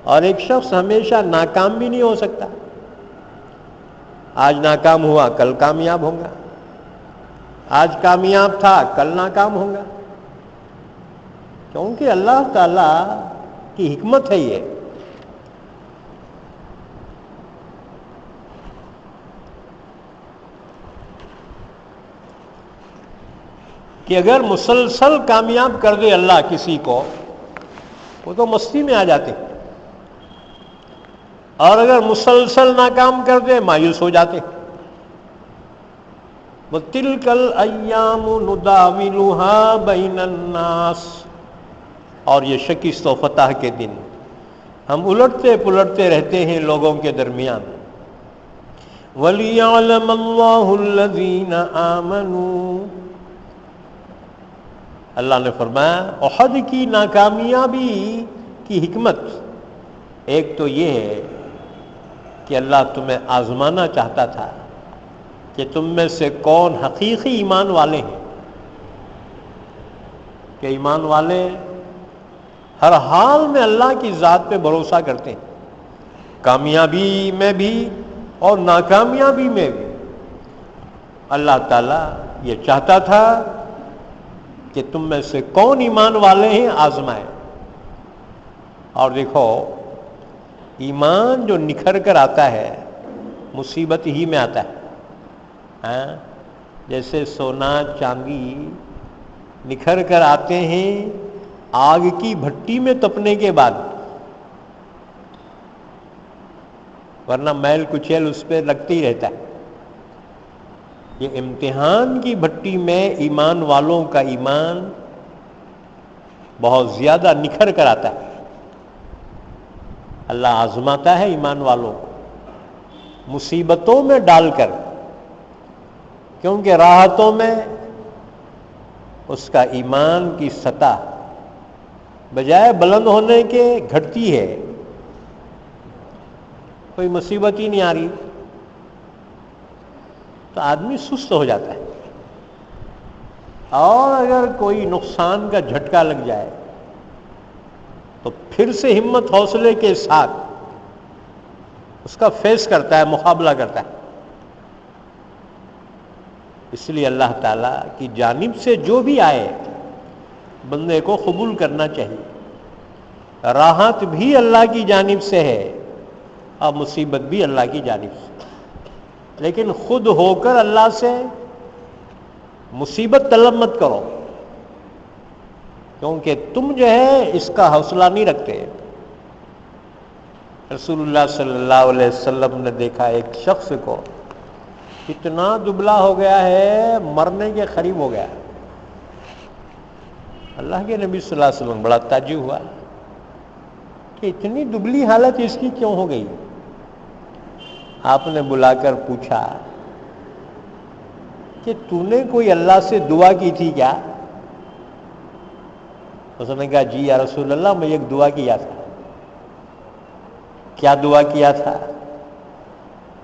اور ایک شخص ہمیشہ ناکام بھی نہیں ہو سکتا۔ آج ناکام ہوا کل کامیاب ہوگا، آج کامیاب تھا کل ناکام ہوگا۔ کیونکہ اللہ تعالیٰ کی حکمت ہے یہ کہ اگر مسلسل کامیاب کر دے اللہ کسی کو وہ تو مستی میں آ جاتے، اور اگر مسلسل ناکام کر دے مایوس ہو جاتے۔ وَتِلْكَ الْأَيَّامُ نُدَاوِلُهَا بَيْنَ النَّاسِ، اور یہ شکست و فتح کے دن ہم الٹتے پلٹتے رہتے ہیں لوگوں کے درمیان۔ وَلِيَعْلَمَ اللَّهُ الَّذِينَ آمَنُوا، اللہ نے فرمایا احد کی ناکامیابی کی حکمت ایک تو یہ ہے کہ اللہ تمہیں آزمانا چاہتا تھا کہ تم میں سے کون حقیقی ایمان والے ہیں، کہ ایمان والے ہر حال میں اللہ کی ذات پہ بھروسہ کرتے ہیں، کامیابی میں بھی اور ناکامیابی میں بھی۔ اللہ تعالیٰ یہ چاہتا تھا کہ تم میں سے کون ایمان والے ہیں آزمائے۔ اور دیکھو ایمان جو نکھر کر آتا ہے مصیبت ہی میں آتا ہے، جیسے سونا چاندی نکھر کر آتے ہیں آگ کی بھٹی میں تپنے کے بعد، ورنہ میل کچیل اس پہ لگتے ہی رہتا ہے۔ یہ امتحان کی بھٹی میں ایمان والوں کا ایمان بہت زیادہ نکھر کر آتا ہے۔ اللہ آزماتا ہے ایمان والوں کو مصیبتوں میں ڈال کر، کیونکہ راحتوں میں اس کا ایمان کی سطح بجائے بلند ہونے کے گھٹتی ہے، کوئی مصیبت ہی نہیں آ رہی تو آدمی سست ہو جاتا ہے، اور اگر کوئی نقصان کا جھٹکا لگ جائے تو پھر سے ہمت حوصلے کے ساتھ اس کا فیس کرتا ہے، مقابلہ کرتا ہے۔ اس لیے اللہ تعالیٰ کی جانب سے جو بھی آئے بندے کو قبول کرنا چاہیے۔ راحت بھی اللہ کی جانب سے ہے اور مصیبت بھی اللہ کی جانب سے، لیکن خود ہو کر اللہ سے مصیبت طلب مت کرو، کیونکہ تم جو ہے اس کا حوصلہ نہیں رکھتے۔ رسول اللہ صلی اللہ علیہ وسلم نے دیکھا ایک شخص کو اتنا دبلا ہو گیا ہے، مرنے کے قریب ہو گیا۔ اللہ کے نبی صلی اللہ علیہ وسلم بڑا تعجب ہوا کہ اتنی دبلی حالت اس کی کیوں ہو گئی۔ آپ نے بلا کر پوچھا کہ تو نے کوئی اللہ سے دعا کی تھی کیا؟ اس نے کہا جی یا رسول اللہ میں ایک دعا کیا تھا۔ کیا دعا کیا تھا؟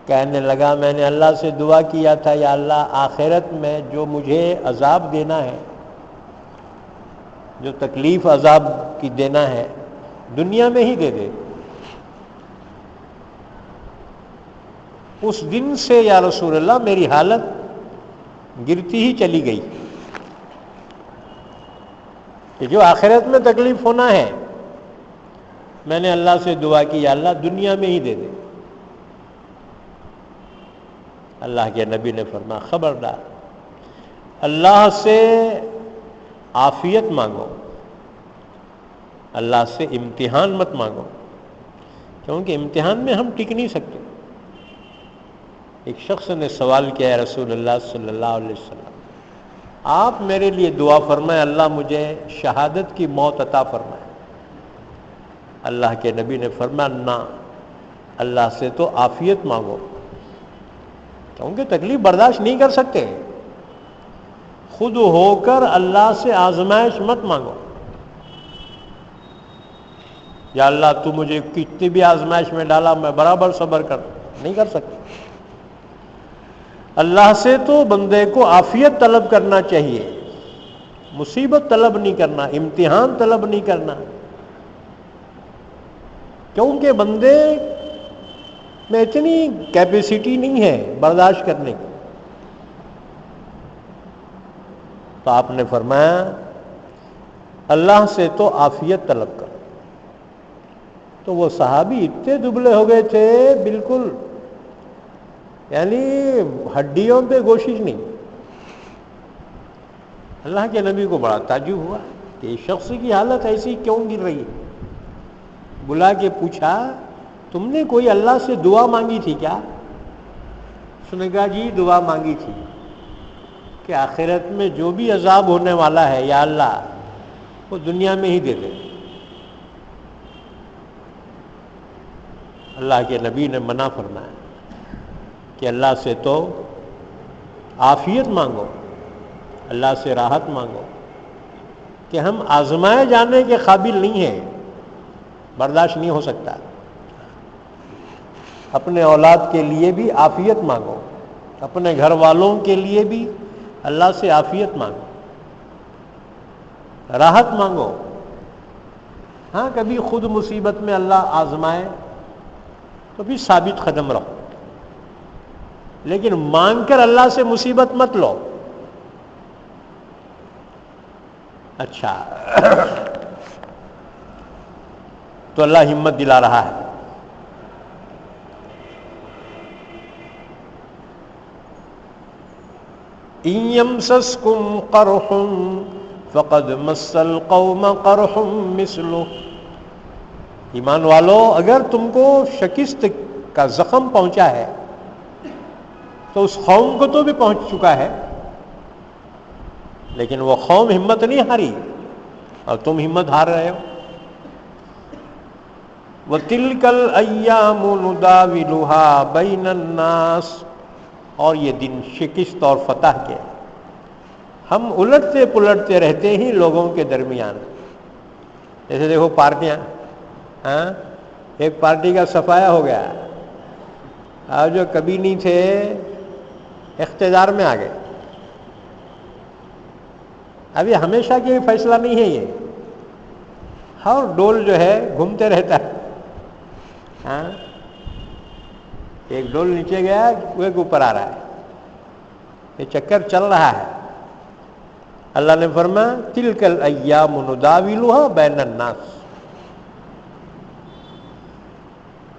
کہنے لگا میں نے اللہ سے دعا کیا تھا یا اللہ آخرت میں جو مجھے عذاب دینا ہے، جو تکلیف عذاب کی دینا ہے دنیا میں ہی دے دے۔ اس دن سے یا رسول اللہ میری حالت گرتی ہی چلی گئی کہ جو آخرت میں تکلیف ہونا ہے میں نے اللہ سے دعا کی یا اللہ دنیا میں ہی دے دے۔ اللہ کے نبی نے فرمایا خبردار، اللہ سے عافیت مانگو، اللہ سے امتحان مت مانگو، کیونکہ امتحان میں ہم ٹک نہیں سکتے۔ ایک شخص نے سوال کیا ہے رسول اللہ صلی اللہ علیہ وسلم آپ میرے لیے دعا فرمائے اللہ مجھے شہادت کی موت عطا فرمائے۔ اللہ کے نبی نے فرمایا نہ، اللہ سے تو عافیت مانگو، کیونکہ تکلیف برداشت نہیں کر سکتے۔ خود ہو کر اللہ سے آزمائش مت مانگو، یا اللہ تو مجھے کتنی بھی آزمائش میں ڈالا میں برابر صبر کر نہیں کر سکتا۔ اللہ سے تو بندے کو عافیت طلب کرنا چاہیے، مصیبت طلب نہیں کرنا، امتحان طلب نہیں کرنا، کیونکہ بندے میں اتنی کیپیسٹی نہیں ہے برداشت کرنے کی۔ تو آپ نے فرمایا اللہ سے تو عافیت طلب کر. تو وہ صحابی اتنے دبلے ہو گئے تھے بالکل، یعنی ہڈیوں پہ گوشت نہیں. اللہ کے نبی کو بڑا تعجب ہوا کہ اس شخص کی حالت ایسی کیوں گر رہی ہے. بلا کے پوچھا تم نے کوئی اللہ سے دعا مانگی تھی کیا؟ اس نے کہا جی دعا مانگی تھی کہ آخرت میں جو بھی عذاب ہونے والا ہے یا اللہ وہ دنیا میں ہی دے دے. اللہ کے نبی نے منع فرمایا کہ اللہ سے تو عافیت مانگو، اللہ سے راحت مانگو، کہ ہم آزمائے جانے کے قابل نہیں ہیں، برداشت نہیں ہو سکتا. اپنے اولاد کے لیے بھی عافیت مانگو، اپنے گھر والوں کے لیے بھی اللہ سے عافیت مانگو، راحت مانگو. ہاں کبھی خود مصیبت میں اللہ آزمائے تو بھی ثابت قدم رہو، لیکن مانگ کر اللہ سے مصیبت مت لو. اچھا تو اللہ ہمت دلا رہا ہے. إِن يَمْسَسْكُمْ قَرْحٌ فَقَدْ مَسَّ الْقَوْمَ قَرْحٌ مِثْلُهُ. ایمان والو اگر تم کو شکست کا زخم پہنچا ہے تو اس قوم کو تو بھی پہنچ چکا ہے، لیکن وہ قوم ہمت نہیں ہاری اور تم ہمت ہار رہے ہو. وَتِلْكَ الْأَيَّامُ نُدَاوِلُهَا بَيْنَ النَّاسِ. اور یہ دن شکست اور فتح کے ہم الٹتے پلٹتے رہتے ہی لوگوں کے درمیان. جیسے دیکھو پارٹیاں، ہاں ایک پارٹی کا صفایا ہو گیا اور جو کبھی نہیں تھے اقتدار میں آ گئے. ابھی ہمیشہ کے فیصلہ نہیں ہے یہ، اور ڈول جو ہے گھومتے رہتا ہے. ہاں ایک ڈول نیچے گیا وہ اوپر آ رہا ہے، یہ چکر چل رہا ہے. اللہ نے فرمایا تلک الایام نداولها بین الناس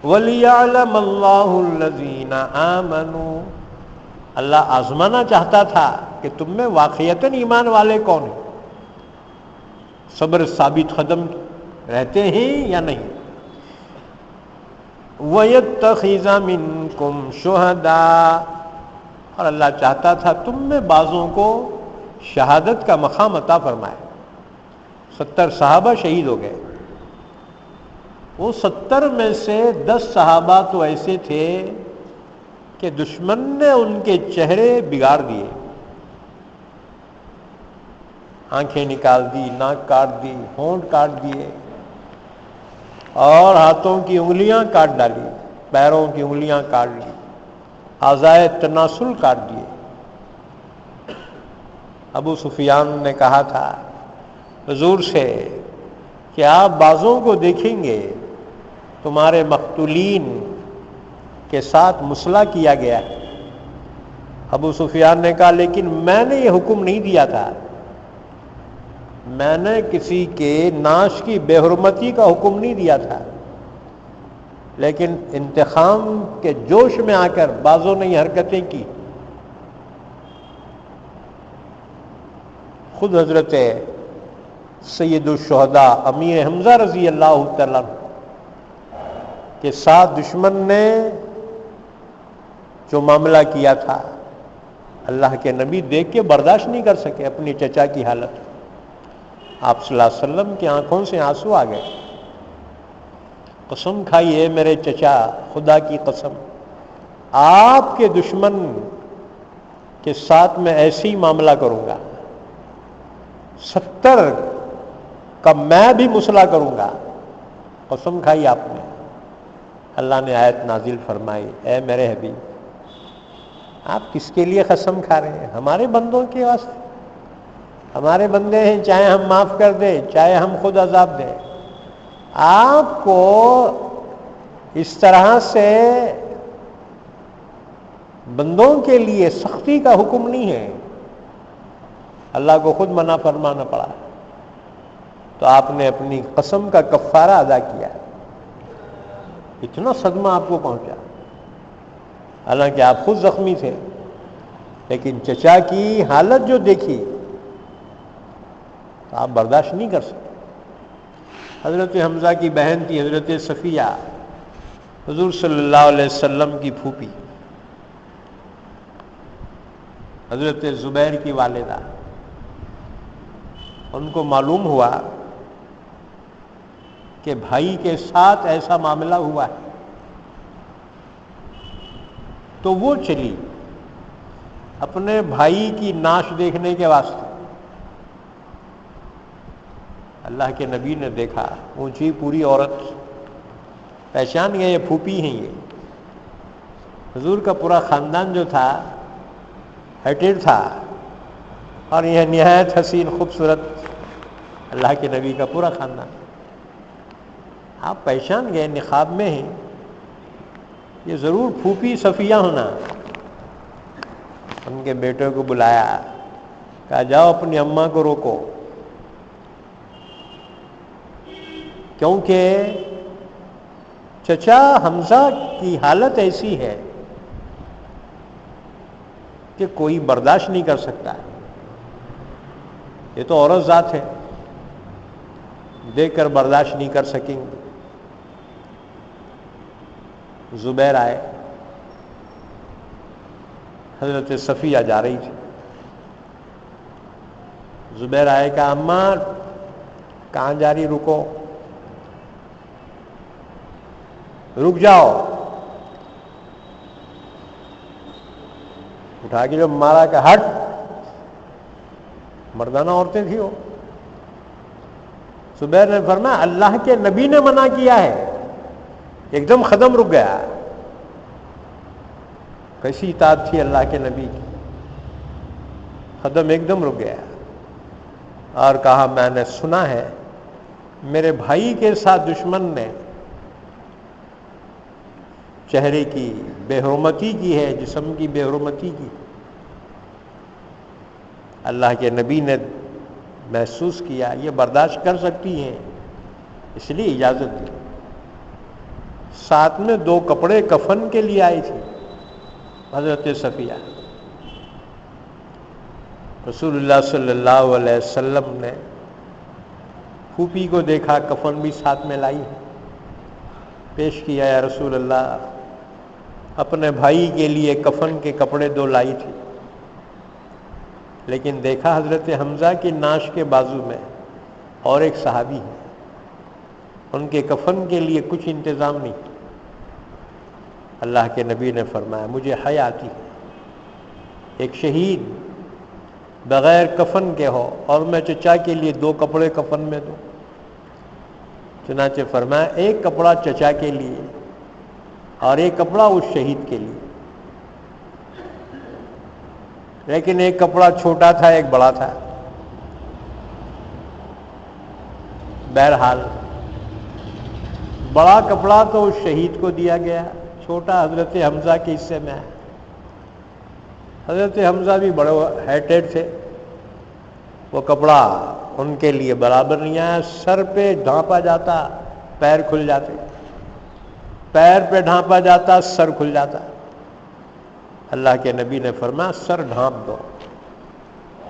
وَلِيَعْلَمَ اللَّهُ الَّذِينَ آمَنُوا. اللہ آزمانا چاہتا تھا کہ تم میں واقعتاً ایمان والے کون ہیں، صبر ثابت قدم رہتے ہیں یا نہیں. وَيَتَّخِذَ مِنْكُمْ شُهَدَاءَ. اور اللہ چاہتا تھا تم میں بعضوں کو شہادت کا مقام عطا فرمائے. 70 صحابہ شہید ہو گئے. وہ 70 میں سے 10 صحابہ تو ایسے تھے کہ دشمن نے ان کے چہرے بگاڑ دیے، آنکھیں نکال دی، ناک کاٹ دی، ہونٹ کاٹ دیے اور ہاتھوں کی انگلیاں کاٹ ڈالی، پیروں کی انگلیاں کاٹ لی، اعضائے تناسل کاٹ دیے. ابو سفیان نے کہا تھا حضور سے کہ آپ بعضوں کو دیکھیں گے تمہارے مقتولین کے ساتھ مصلح کیا گیا ہے. ابو سفیان نے کہا لیکن میں نے یہ حکم نہیں دیا تھا، میں نے کسی کے ناش کی بے حرمتی کا حکم نہیں دیا تھا، لیکن انتقام کے جوش میں آ کر بعضوں نے یہ حرکتیں کی. خود حضرت سید الشہداء امیر حمزہ رضی اللہ تعالیٰ کے ساتھ دشمن نے جو معاملہ کیا تھا اللہ کے نبی دیکھ کے برداشت نہیں کر سکے اپنی چچا کی حالت. آپ صلی اللہ علیہ وسلم کی آنکھوں سے آنسو آ گئے. قسم کھائیے میرے چچا، خدا کی قسم آپ کے دشمن کے ساتھ میں ایسے ہی معاملہ کروں گا، 70 کا میں بھی مصلح کروں گا. قسم کھائی آپ نے. اللہ نے آیت نازل فرمائی اے میرے حبیب آپ کس کے لیے قسم کھا رہے ہیں؟ ہمارے بندوں کے واسطے. ہمارے بندے ہیں، چاہے ہم معاف کر دیں چاہے ہم خود عذاب دیں. آپ کو اس طرح سے بندوں کے لیے سختی کا حکم نہیں ہے، اللہ کو خود منع فرمانا پڑا. تو آپ نے اپنی قسم کا کفارہ ادا کیا. اتنا صدمہ آپ کو پہنچا، حالانکہ آپ خود زخمی تھے، لیکن چچا کی حالت جو دیکھی تو آپ برداشت نہیں کر سکتے. حضرت حمزہ کی بہن تھی حضرت صفیہ، حضور صلی اللہ علیہ وسلم کی پھوپھی، حضرت زبیر کی والدہ. ان کو معلوم ہوا کہ بھائی کے ساتھ ایسا معاملہ ہوا ہے، تو وہ چلی اپنے بھائی کی نعش دیکھنے کے واسطے. اللہ کے نبی نے دیکھا، اونچی پوری عورت، پہچان گئے یہ پھوپھی ہیں. یہ حضور کا پورا خاندان جو تھا ہیٹڈ تھا، اور یہ نہایت حسین خوبصورت اللہ کے نبی کا پورا خاندان. آپ پہچان گئے، نقاب میں ہیں، یہ ضرور پھوپھی صفیہ ہونا. ان کے بیٹے کو بلایا، کہا جاؤ اپنی اماں کو روکو، کیونکہ چچا حمزہ کی حالت ایسی ہے کہ کوئی برداشت نہیں کر سکتا. یہ تو عورت ذات ہے، دیکھ کر برداشت نہیں کر سکیں گے. زبیر آئے، حضرت صفیہ جا رہی تھی. زبیر آئے، کہا اماں کہاں جا رہی؟ رکو، رک جاؤ. اٹھا کے جو مارا کہ ہٹ. مردانہ عورتیں تھیں وہ. زبیر نے فرمایا اللہ کے نبی نے منع کیا ہے. ایک دم قدم رک گیا. کیسی اطاعت تھی اللہ کے نبی کی، قدم ایک دم رک گیا اور کہا میں نے سنا ہے میرے بھائی کے ساتھ دشمن نے چہرے کی بے حرمتی کی ہے، جسم کی بے حرمتی کی. اللہ کے نبی نے محسوس کیا یہ برداشت کر سکتی ہیں، اس لیے اجازت دی. ساتھ میں 2 کپڑے کفن کے لیے آئی تھی حضرت صفیہ. رسول اللہ صلی اللہ علیہ وسلم نے پھوپھی کو دیکھا، کفن بھی ساتھ میں لائی ہے. پیش کیا، یا رسول اللہ اپنے بھائی کے لیے کفن کے کپڑے 2 لائی تھی، لیکن دیکھا حضرت حمزہ کی نعش کے بازو میں اور ایک صحابی ہے، ان کے کفن کے لیے کچھ انتظام نہیں. اللہ کے نبی نے فرمایا مجھے حیا آتی ہے، ایک شہید بغیر کفن کے ہو اور میں چچا کے لیے 2 کپڑے کفن میں دوں. چنانچہ فرمایا ایک کپڑا چچا کے لیے اور ایک کپڑا اس شہید کے لیے. لیکن ایک کپڑا چھوٹا تھا، ایک بڑا تھا. بہرحال بڑا کپڑا تو اس شہید کو دیا گیا، چھوٹا حضرت حمزہ کے حصے میں ہے. حضرت حمزہ بھی بڑے ہیٹڈ تھے، وہ کپڑا ان کے لیے برابر نہیں آیا. سر پہ ڈھانپا جاتا پیر کھل جاتے، پیر پہ ڈھانپا جاتا سر کھل جاتا. اللہ کے نبی نے فرمایا سر ڈھانپ دو،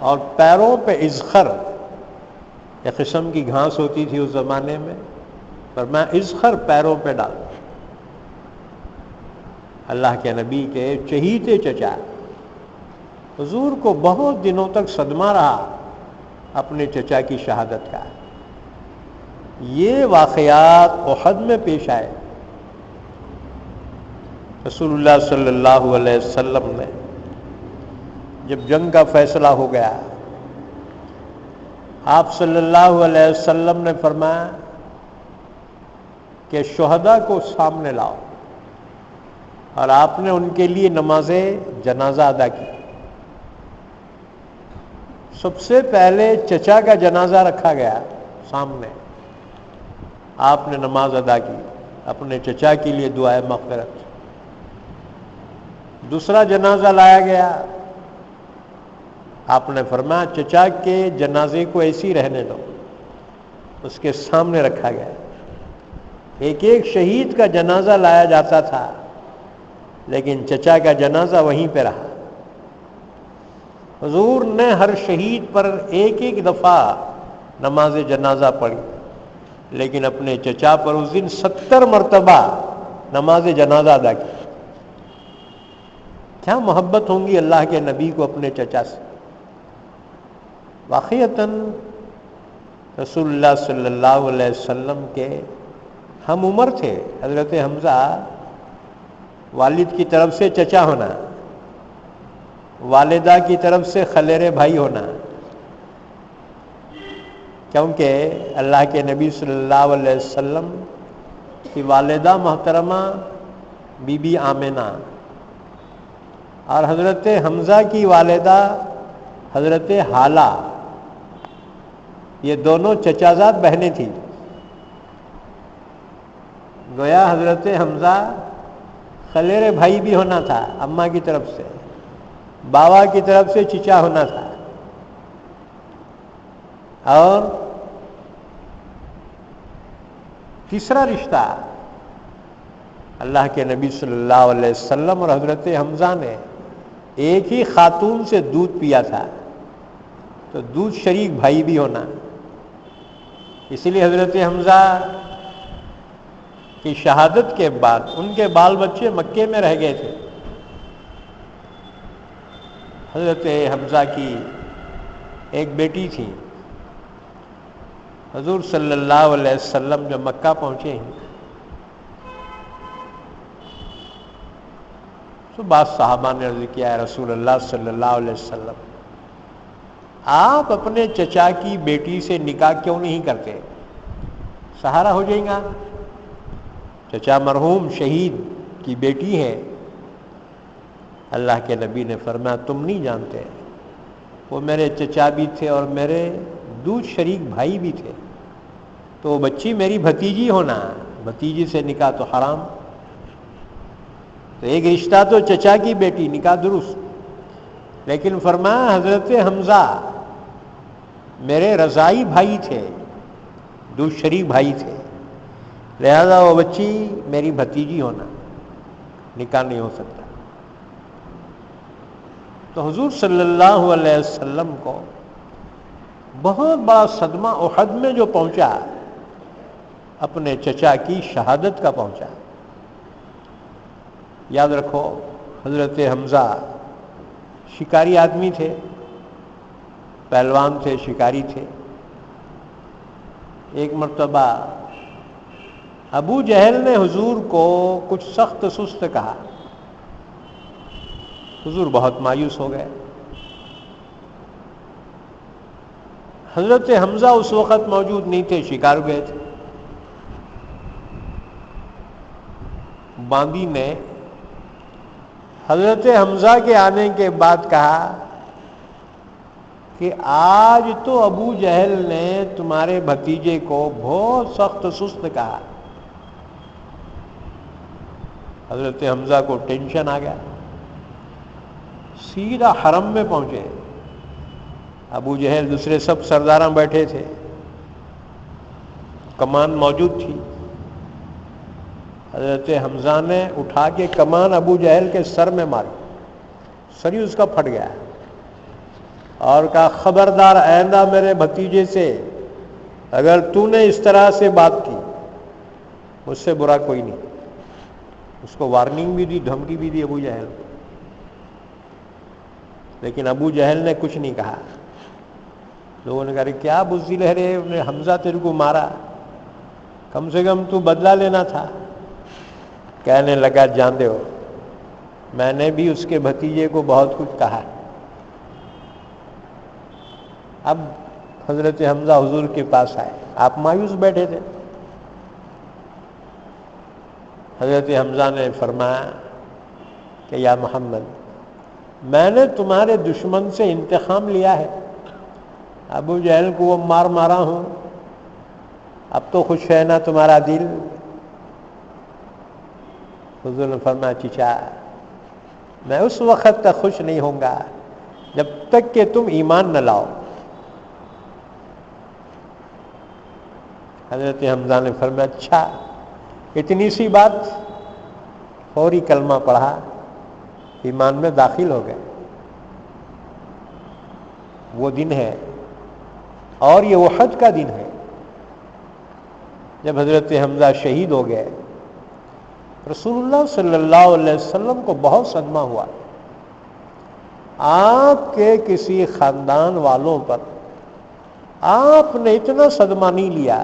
اور پیروں پہ اذخر، ایک قسم کی گھاس ہوتی تھی اس زمانے میں، فرمایا اذخر پیروں پہ ڈال. اللہ کے نبی کے چہیتے چچا. حضور کو بہت دنوں تک صدمہ رہا اپنے چچا کی شہادت کا. یہ واقعات احد میں پیش آئے. رسول اللہ صلی اللہ علیہ وسلم نے جب جنگ کا فیصلہ ہو گیا، آپ صلی اللہ علیہ وسلم نے فرمایا کہ شہداء کو سامنے لاؤ، اور آپ نے ان کے لیے نماز جنازہ ادا کی. سب سے پہلے چچا کا جنازہ رکھا گیا سامنے، آپ نے نماز ادا کی، اپنے چچا کے لیے دعائے مغفرت. دوسرا جنازہ لایا گیا، آپ نے فرمایا چچا کے جنازے کو ایسے ہی رہنے دو، اس کے سامنے رکھا گیا. ایک ایک شہید کا جنازہ لایا جاتا تھا، لیکن چچا کا جنازہ وہیں پہ رہا. حضور نے ہر شہید پر ایک ایک دفعہ نماز جنازہ پڑھی، لیکن اپنے چچا پر اس دن 70 مرتبہ نماز جنازہ ادا کی. کیا محبت ہوں گی اللہ کے نبی کو اپنے چچا سے. واقعتاً رسول اللہ صلی اللہ علیہ وسلم کے ہم عمر تھے. حضرت حمزہ والد کی طرف سے چچا ہونا، والدہ کی طرف سے خلیرے بھائی ہونا، کیونکہ اللہ کے نبی صلی اللہ علیہ وسلم کی والدہ محترمہ بی بی آمنہ اور حضرت حمزہ کی والدہ حضرت حالہ، یہ دونوں چچازاد بہنیں تھیں. گویا حضرت حمزہ خلیرے بھائی بھی ہونا تھا اماں کی طرف سے، بابا کی طرف سے چچا ہونا تھا. اور تیسرا رشتہ اللہ کے نبی صلی اللہ علیہ وسلم اور حضرت حمزہ نے ایک ہی خاتون سے دودھ پیا تھا، تو دودھ شریک بھائی بھی ہونا. اسی لیے حضرت حمزہ کی شہادت کے بعد ان کے بال بچے مکے میں رہ گئے تھے. حضرت حمزہ کی ایک بیٹی تھی. حضور صلی اللہ علیہ وسلم جب مکہ پہنچے ہیں تو بعض صحابہ نے عرض کیا ہے رسول اللہ صلی اللہ علیہ وسلم آپ اپنے چچا کی بیٹی سے نکاح کیوں نہیں کرتے؟ سہارا ہو جائے گا. چچا مرحوم شہید کی بیٹی ہے. اللہ کے نبی نے فرمایا تم نہیں جانتے، وہ میرے چچا بھی تھے اور میرے دودھ شریک بھائی بھی تھے، تو وہ بچی میری بھتیجی ہونا، بھتیجی سے نکاح تو حرام. تو ایک رشتہ تو چچا کی بیٹی، نکاح درست، لیکن فرمایا حضرت حمزہ میرے رضائی بھائی تھے، دودھ شریک بھائی تھے، لہذا وہ بچی میری بھتیجی ہونا، نکاح نہیں ہو سکتا. تو حضور صلی اللہ علیہ وسلم کو بہت بڑا صدمہ احد میں جو پہنچا اپنے چچا کی شہادت کا پہنچا. یاد رکھو حضرت حمزہ شکاری آدمی تھے، پہلوان تھے، شکاری تھے. ایک مرتبہ ابو جہل نے حضور کو کچھ سخت سست کہا. حضور بہت مایوس ہو گئے. حضرت حمزہ اس وقت موجود نہیں تھے، شکار گئے تھے. باندی نے حضرت حمزہ کے آنے کے بعد کہا کہ آج تو ابو جہل نے تمہارے بھتیجے کو بہت سخت سست کہا. حضرت حمزہ کو ٹینشن آ گیا، سیدھا حرم میں پہنچے. ابو جہل دوسرے سب سرداراں بیٹھے تھے، کمان موجود تھی. حضرت حمزہ نے اٹھا کے کمان ابو جہل کے سر میں ماری، سر ہی اس کا پھٹ گیا اور کہا خبردار آئندہ میرے بھتیجے سے اگر تو نے اس طرح سے بات کی مجھ سے برا کوئی نہیں. اس کو وارننگ بھی دی، دھمکی بھی دی ابو جہل کو، لیکن ابو جہل نے کچھ نہیں کہا. لوگوں نے کہا کیا بزدل ہے رے، انہیں حمزہ تیرے کو مارا، کم سے کم تو بدلہ لینا تھا. کہنے لگا جان ہو میں نے بھی اس کے بھتیجے کو بہت کچھ کہا. اب حضرت حمزہ حضور کے پاس آئے، آپ مایوس بیٹھے تھے. حضرت حمزہ نے فرمایا کہ یا محمد میں نے تمہارے دشمن سے انتقام لیا ہے، ابو جہل کو وہ مارا ہوں، اب تو خوش ہے نا تمہارا دل؟ حضور نے فرمایا چچا میں اس وقت تک خوش نہیں ہوں گا جب تک کہ تم ایمان نہ لاؤ. حضرت حمزہ نے فرمایا اچھا اتنی سی بات، فوری کلمہ پڑھا، ایمان میں داخل ہو گئے۔ وہ دن ہے اور یہ احد کا دن ہے جب حضرت حمزہ شہید ہو گئے۔ رسول اللہ صلی اللہ علیہ وسلم کو بہت صدمہ ہوا۔ آپ کے کسی خاندان والوں پر آپ نے اتنا صدمہ نہیں لیا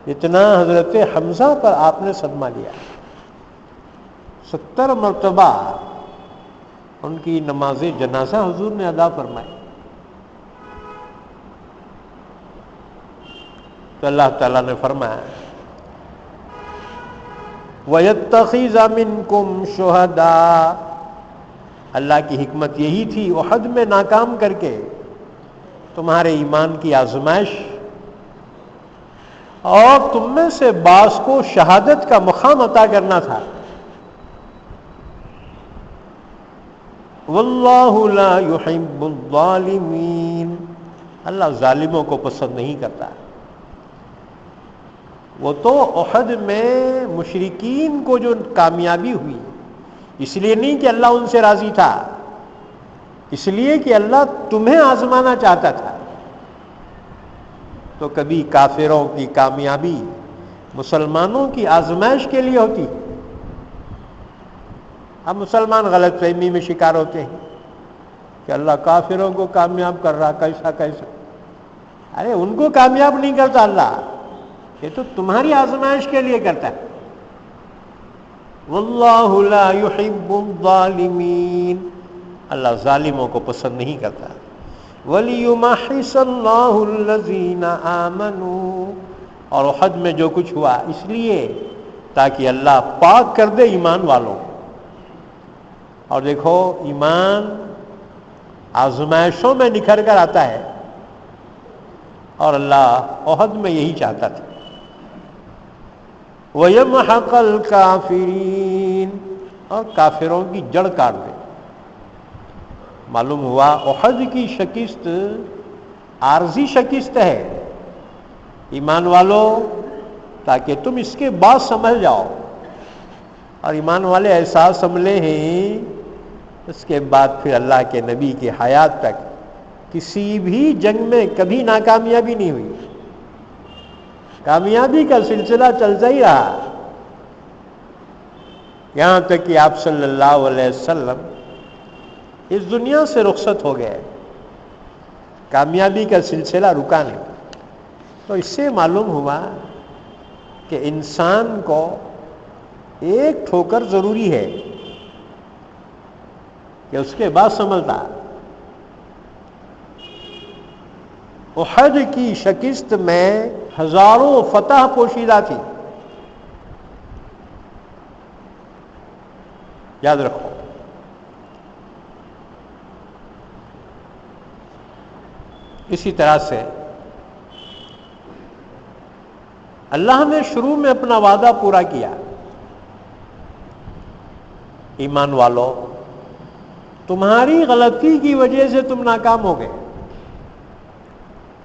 جتنا حضرت حمزہ پر آپ نے صدمہ لیا۔ 70 مرتبہ ان کی نماز جنازہ حضور نے ادا فرمائی۔ تو اللہ تعالیٰ نے فرمایا وَيَتَّخِذَ مِنْكُمْ شُهَدَاءَ، اللہ کی حکمت یہی تھی احد میں ناکام کر کے تمہارے ایمان کی آزمائش، اور تم میں سے بعض کو شہادت کا مقام عطا کرنا تھا۔ وَاللَّهُ لَا يُحِبُّ الظَّالِمِينَ، اللہ ظالموں کو پسند نہیں کرتا۔ وہ تو احد میں مشرکین کو جو کامیابی ہوئی اس لیے نہیں کہ اللہ ان سے راضی تھا، اس لیے کہ اللہ تمہیں آزمانا چاہتا تھا۔ تو کبھی کافروں کی کامیابی مسلمانوں کی آزمائش کے لیے ہوتی۔ اب مسلمان غلط فہمی میں شکار ہوتے ہیں کہ اللہ کافروں کو کامیاب کر رہا، کیسا؟ ارے ان کو کامیاب نہیں کرتا اللہ، یہ تو تمہاری آزمائش کے لیے کرتا ہے۔ واللہ لا یحب الظالمین، اللہ ظالموں کو پسند نہیں کرتا۔ وَلِيُمَحِّصَ اللَّهُ الَّذِينَ آمَنُوا، اور احد میں جو کچھ ہوا اس لیے تاکہ اللہ پاک کر دے ایمان والوں۔ اور دیکھو ایمان آزمائشوں میں نکھر کر آتا ہے، اور اللہ احد میں یہی چاہتا تھا۔ وَيَمْحَقَ الْكَافِرِينَ، اور کافروں کی جڑ کاٹ دے۔ معلوم ہوا احد کی شکست عارضی شکست ہے ایمان والو، تاکہ تم اس کے بعد سنبھل جاؤ، اور ایمان والے احساس سنبھلے ہیں اس کے بعد پھر اللہ کے نبی کی حیات تک کسی بھی جنگ میں کبھی ناکامیابی نہیں ہوئی، کامیابی کا سلسلہ چلتا ہی رہا، یہاں تک کہ آپ صلی اللہ علیہ وسلم اس دنیا سے رخصت ہو گئے، کامیابی کا سلسلہ رکا نہیں۔ تو اس سے معلوم ہوا کہ انسان کو ایک ٹھوکر ضروری ہے کہ اس کے بعد سنبھلتا۔ احد کی شکست میں ہزاروں فتح پوشیدہ تھی، یاد رکھو۔ اسی طرح سے اللہ نے شروع میں اپنا وعدہ پورا کیا، ایمان والو تمہاری غلطی کی وجہ سے تم ناکام ہو گئے،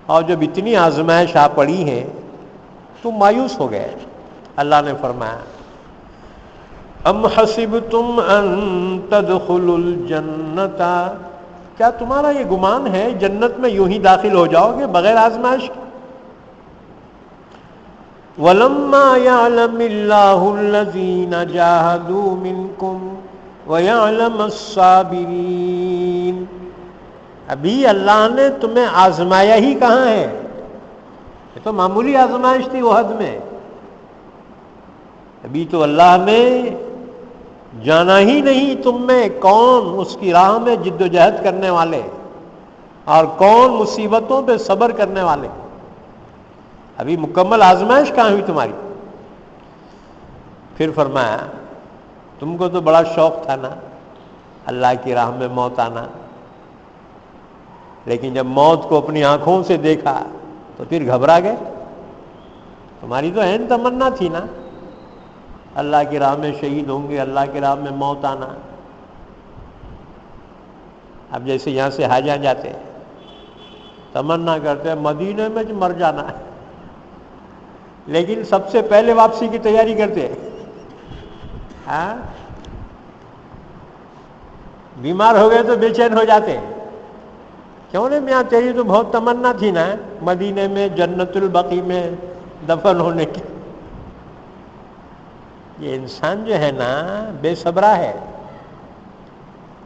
اور جب اتنی آزمائش آ پڑی ہے تم مایوس ہو گئے۔ اللہ نے فرمایا ام حسبتم ان تدخلوا الجنۃ، کیا تمہارا یہ گمان ہے جنت میں یوں ہی داخل ہو جاؤ گے بغیر آزمائش کے؟ وَلَمَّا يَعْلَمِ اللَّهُ الَّذِينَ جَاهَدُوا مِنكُمْ وَيَعْلَمَ الصَّابِرِينَ، ابھی اللہ نے تمہیں آزمایا ہی کہاں ہے، یہ تو معمولی آزمائش تھی احد میں، ابھی تو اللہ نے جانا ہی نہیں تم میں کون اس کی راہ میں جد و جہد کرنے والے اور کون مصیبتوں پہ صبر کرنے والے، ابھی مکمل آزمائش کہاں ہوئی تمہاری۔ پھر فرمایا تم کو تو بڑا شوق تھا نا اللہ کی راہ میں موت آنا، لیکن جب موت کو اپنی آنکھوں سے دیکھا تو پھر گھبرا گئے، تمہاری تو عین تمنا تھی نا اللہ کی راہ میں شہید ہوں گے، اللہ کی راہ میں موت آنا۔ اب جیسے یہاں سے حاجہ جاتے تمنا کرتے ہیں مدینے میں مر جانا، لیکن سب سے پہلے واپسی کی تیاری کرتے ہیں. ہاں، بیمار ہو گئے تو بے چین ہو جاتے ہیں. کیوں نہیں میاں، تیری تو بہت تمنا تھی نا مدینے میں جنت البقیع میں دفن ہونے کی. یہ انسان جو ہے نا بے صبرا ہے،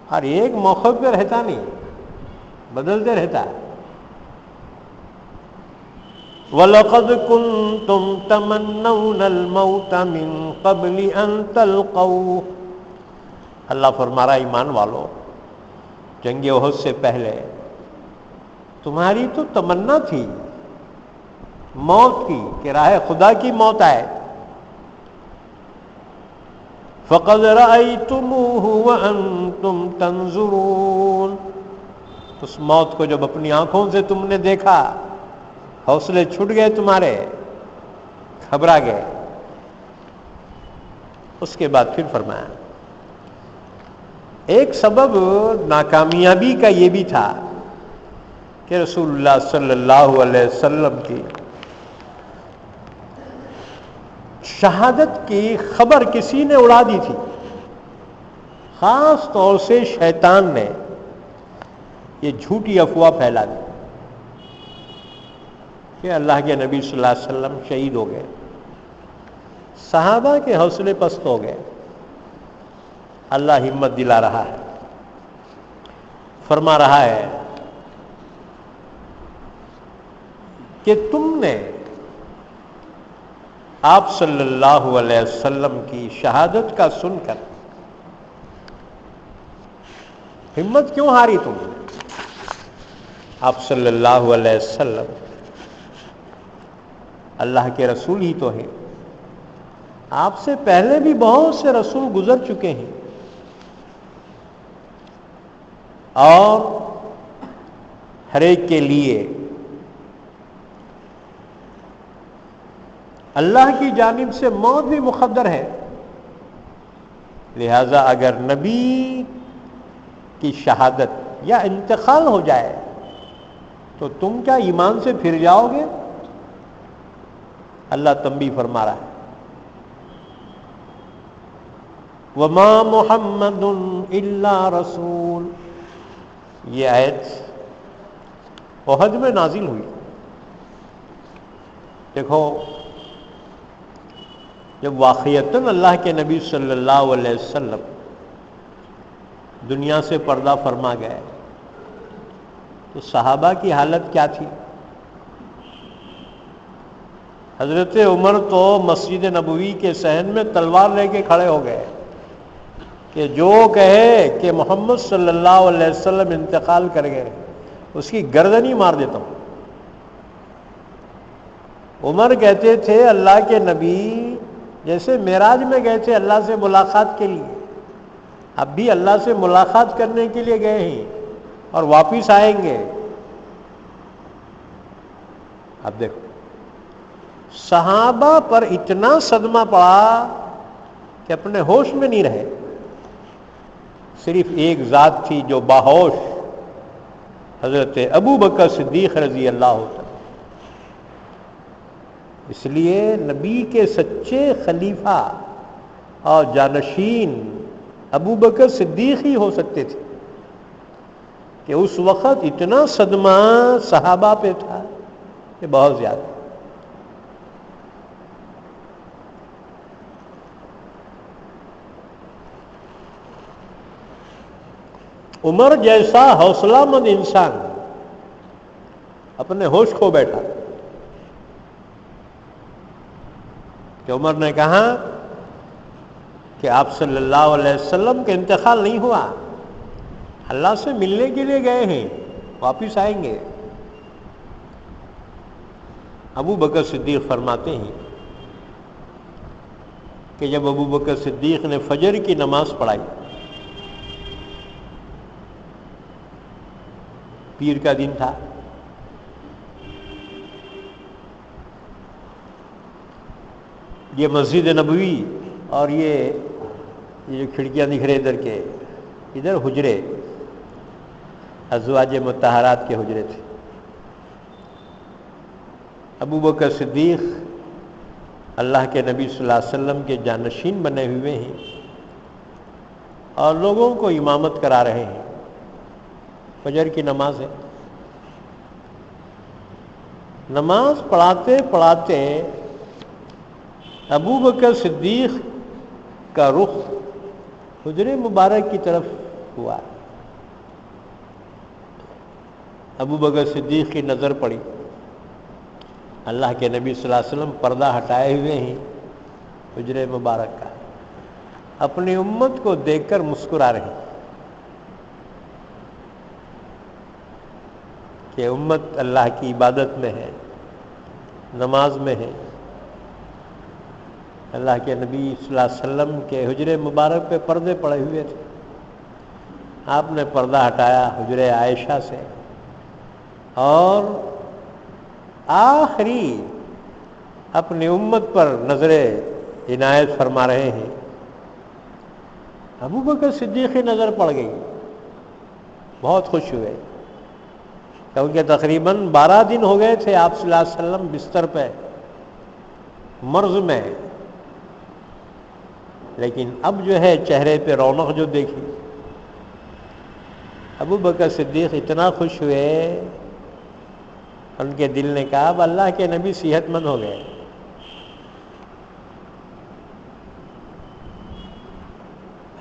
اور ایک موقع پہ رہتا نہیں، بدلتے رہتا ہے. وَلَقَدْ كُنْتُمْ تَمَنَّوْنَ الْمَوْتَ مِنْ قَبْلِ أَنْ تَلْقَوْهُ. اللہ فرما رہا ایمان والو، جنگ احد سے پہلے تمہاری تو تمنا تھی موت کی کہ راہ خدا کی موت آئے. فَقَدْ رَأَيْتُمُوهُ وَأَنْتُمْ تَنْظُرُونَ. اس موت کو جب اپنی آنکھوں سے تم نے دیکھا، حوصلے چھٹ گئے تمہارے، گھبرا گئے. اس کے بعد پھر فرمایا ایک سبب ناکامیابی کا یہ بھی تھا کہ رسول اللہ صلی اللہ علیہ وسلم کی شہادت کی خبر کسی نے اڑا دی تھی، خاص طور سے شیطان نے یہ جھوٹی افواہ پھیلا دی کہ اللہ کے نبی صلی اللہ علیہ وسلم شہید ہو گئے. صحابہ کے حوصلے پست ہو گئے. اللہ ہمت دلا رہا ہے، فرما رہا ہے کہ تم نے آپ صلی اللہ علیہ وسلم کی شہادت کا سن کر ہمت کیوں ہاری؟ تم نے آپ صلی اللہ علیہ وسلم اللہ کے رسول ہی تو ہیں. آپ سے پہلے بھی بہت سے رسول گزر چکے ہیں، اور ہر ایک کے لیے اللہ کی جانب سے موت بھی مقدر ہے. لہذا اگر نبی کی شہادت یا انتقال ہو جائے تو تم کیا ایمان سے پھر جاؤ گے؟ اللہ تنبیہ فرما رہا ہے وَمَا مُحَمَّدٌ إِلَّا رَسُولٌ. یہ آیت احد میں نازل ہوئی. دیکھو، جب واقعتاً اللہ کے نبی صلی اللہ علیہ وسلم دنیا سے پردہ فرما گئے تو صحابہ کی حالت کیا تھی؟ حضرت عمر تو مسجد نبوی کے صحن میں تلوار لے کے کھڑے ہو گئے کہ جو کہے کہ محمد صلی اللہ علیہ وسلم انتقال کر گئے اس کی گردن ہی مار دیتا ہوں. عمر کہتے تھے اللہ کے نبی جیسے معراج میں گئے تھے اللہ سے ملاقات کے لیے، اب بھی اللہ سے ملاقات کرنے کے لیے گئے ہیں اور واپس آئیں گے. اب دیکھو صحابہ پر اتنا صدمہ پڑا کہ اپنے ہوش میں نہیں رہے. صرف ایک ذات تھی جو باہوش، حضرت ابو بکر صدیق رضی اللہ عنہ. اس لیے نبی کے سچے خلیفہ اور جانشین ابو بکر صدیق ہی ہو سکتے تھے کہ اس وقت اتنا صدمہ صحابہ پہ تھا کہ بہت زیادہ. عمر جیسا حوصلہ مند انسان اپنے ہوش کھو بیٹھا کہ عمر نے کہا کہ آپ صلی اللہ علیہ وسلم کا انتقال نہیں ہوا، اللہ سے ملنے کے لیے گئے ہیں، واپس آئیں گے. ابو بکر صدیق فرماتے ہیں کہ جب ابو بکر صدیق نے فجر کی نماز پڑھائی، پیر کا دن تھا، یہ مسجد نبوی اور یہ جو کھڑکیاں دکھ رہے ادھر کے، ادھر حجرے ازواج مطہرات کے حجرے تھے. ابو بکر صدیق اللہ کے نبی صلی اللہ علیہ وسلم کے جانشین بنے ہوئے ہیں اور لوگوں کو امامت کرا رہے ہیں. فجر کی نماز ہے. نماز پڑھاتے پڑھاتے ابو بکر صدیق کا رخ حجرے مبارک کی طرف ہوا. ابو بکر صدیق کی نظر پڑی. اللہ کے نبی صلی اللہ علیہ وسلم پردہ ہٹائے ہوئے ہیں حجرے مبارک کا، اپنی امت کو دیکھ کر مسکرا رہے ہیں کہ امت اللہ کی عبادت میں ہے، نماز میں ہے. اللہ کے نبی صلی اللہ علیہ وسلم کے حجرے مبارک پہ پردے پڑے ہوئے تھے. آپ نے پردہ ہٹایا حجرے عائشہ سے اور آخری اپنی امت پر نظر عنایت فرما رہے ہیں. ابو بکر صدیق کی نظر پڑ گئی، بہت خوش ہوئے کیونکہ تقریباً 12 دن ہو گئے تھے آپ صلی اللہ علیہ وسلم بستر پہ مرض میں، لیکن اب جو ہے چہرے پہ رونق جو دیکھی. ابو بکر صدیق اتنا خوش ہوئے، ان کے دل نے کہا اب اللہ کے نبی صحت مند ہو گئے.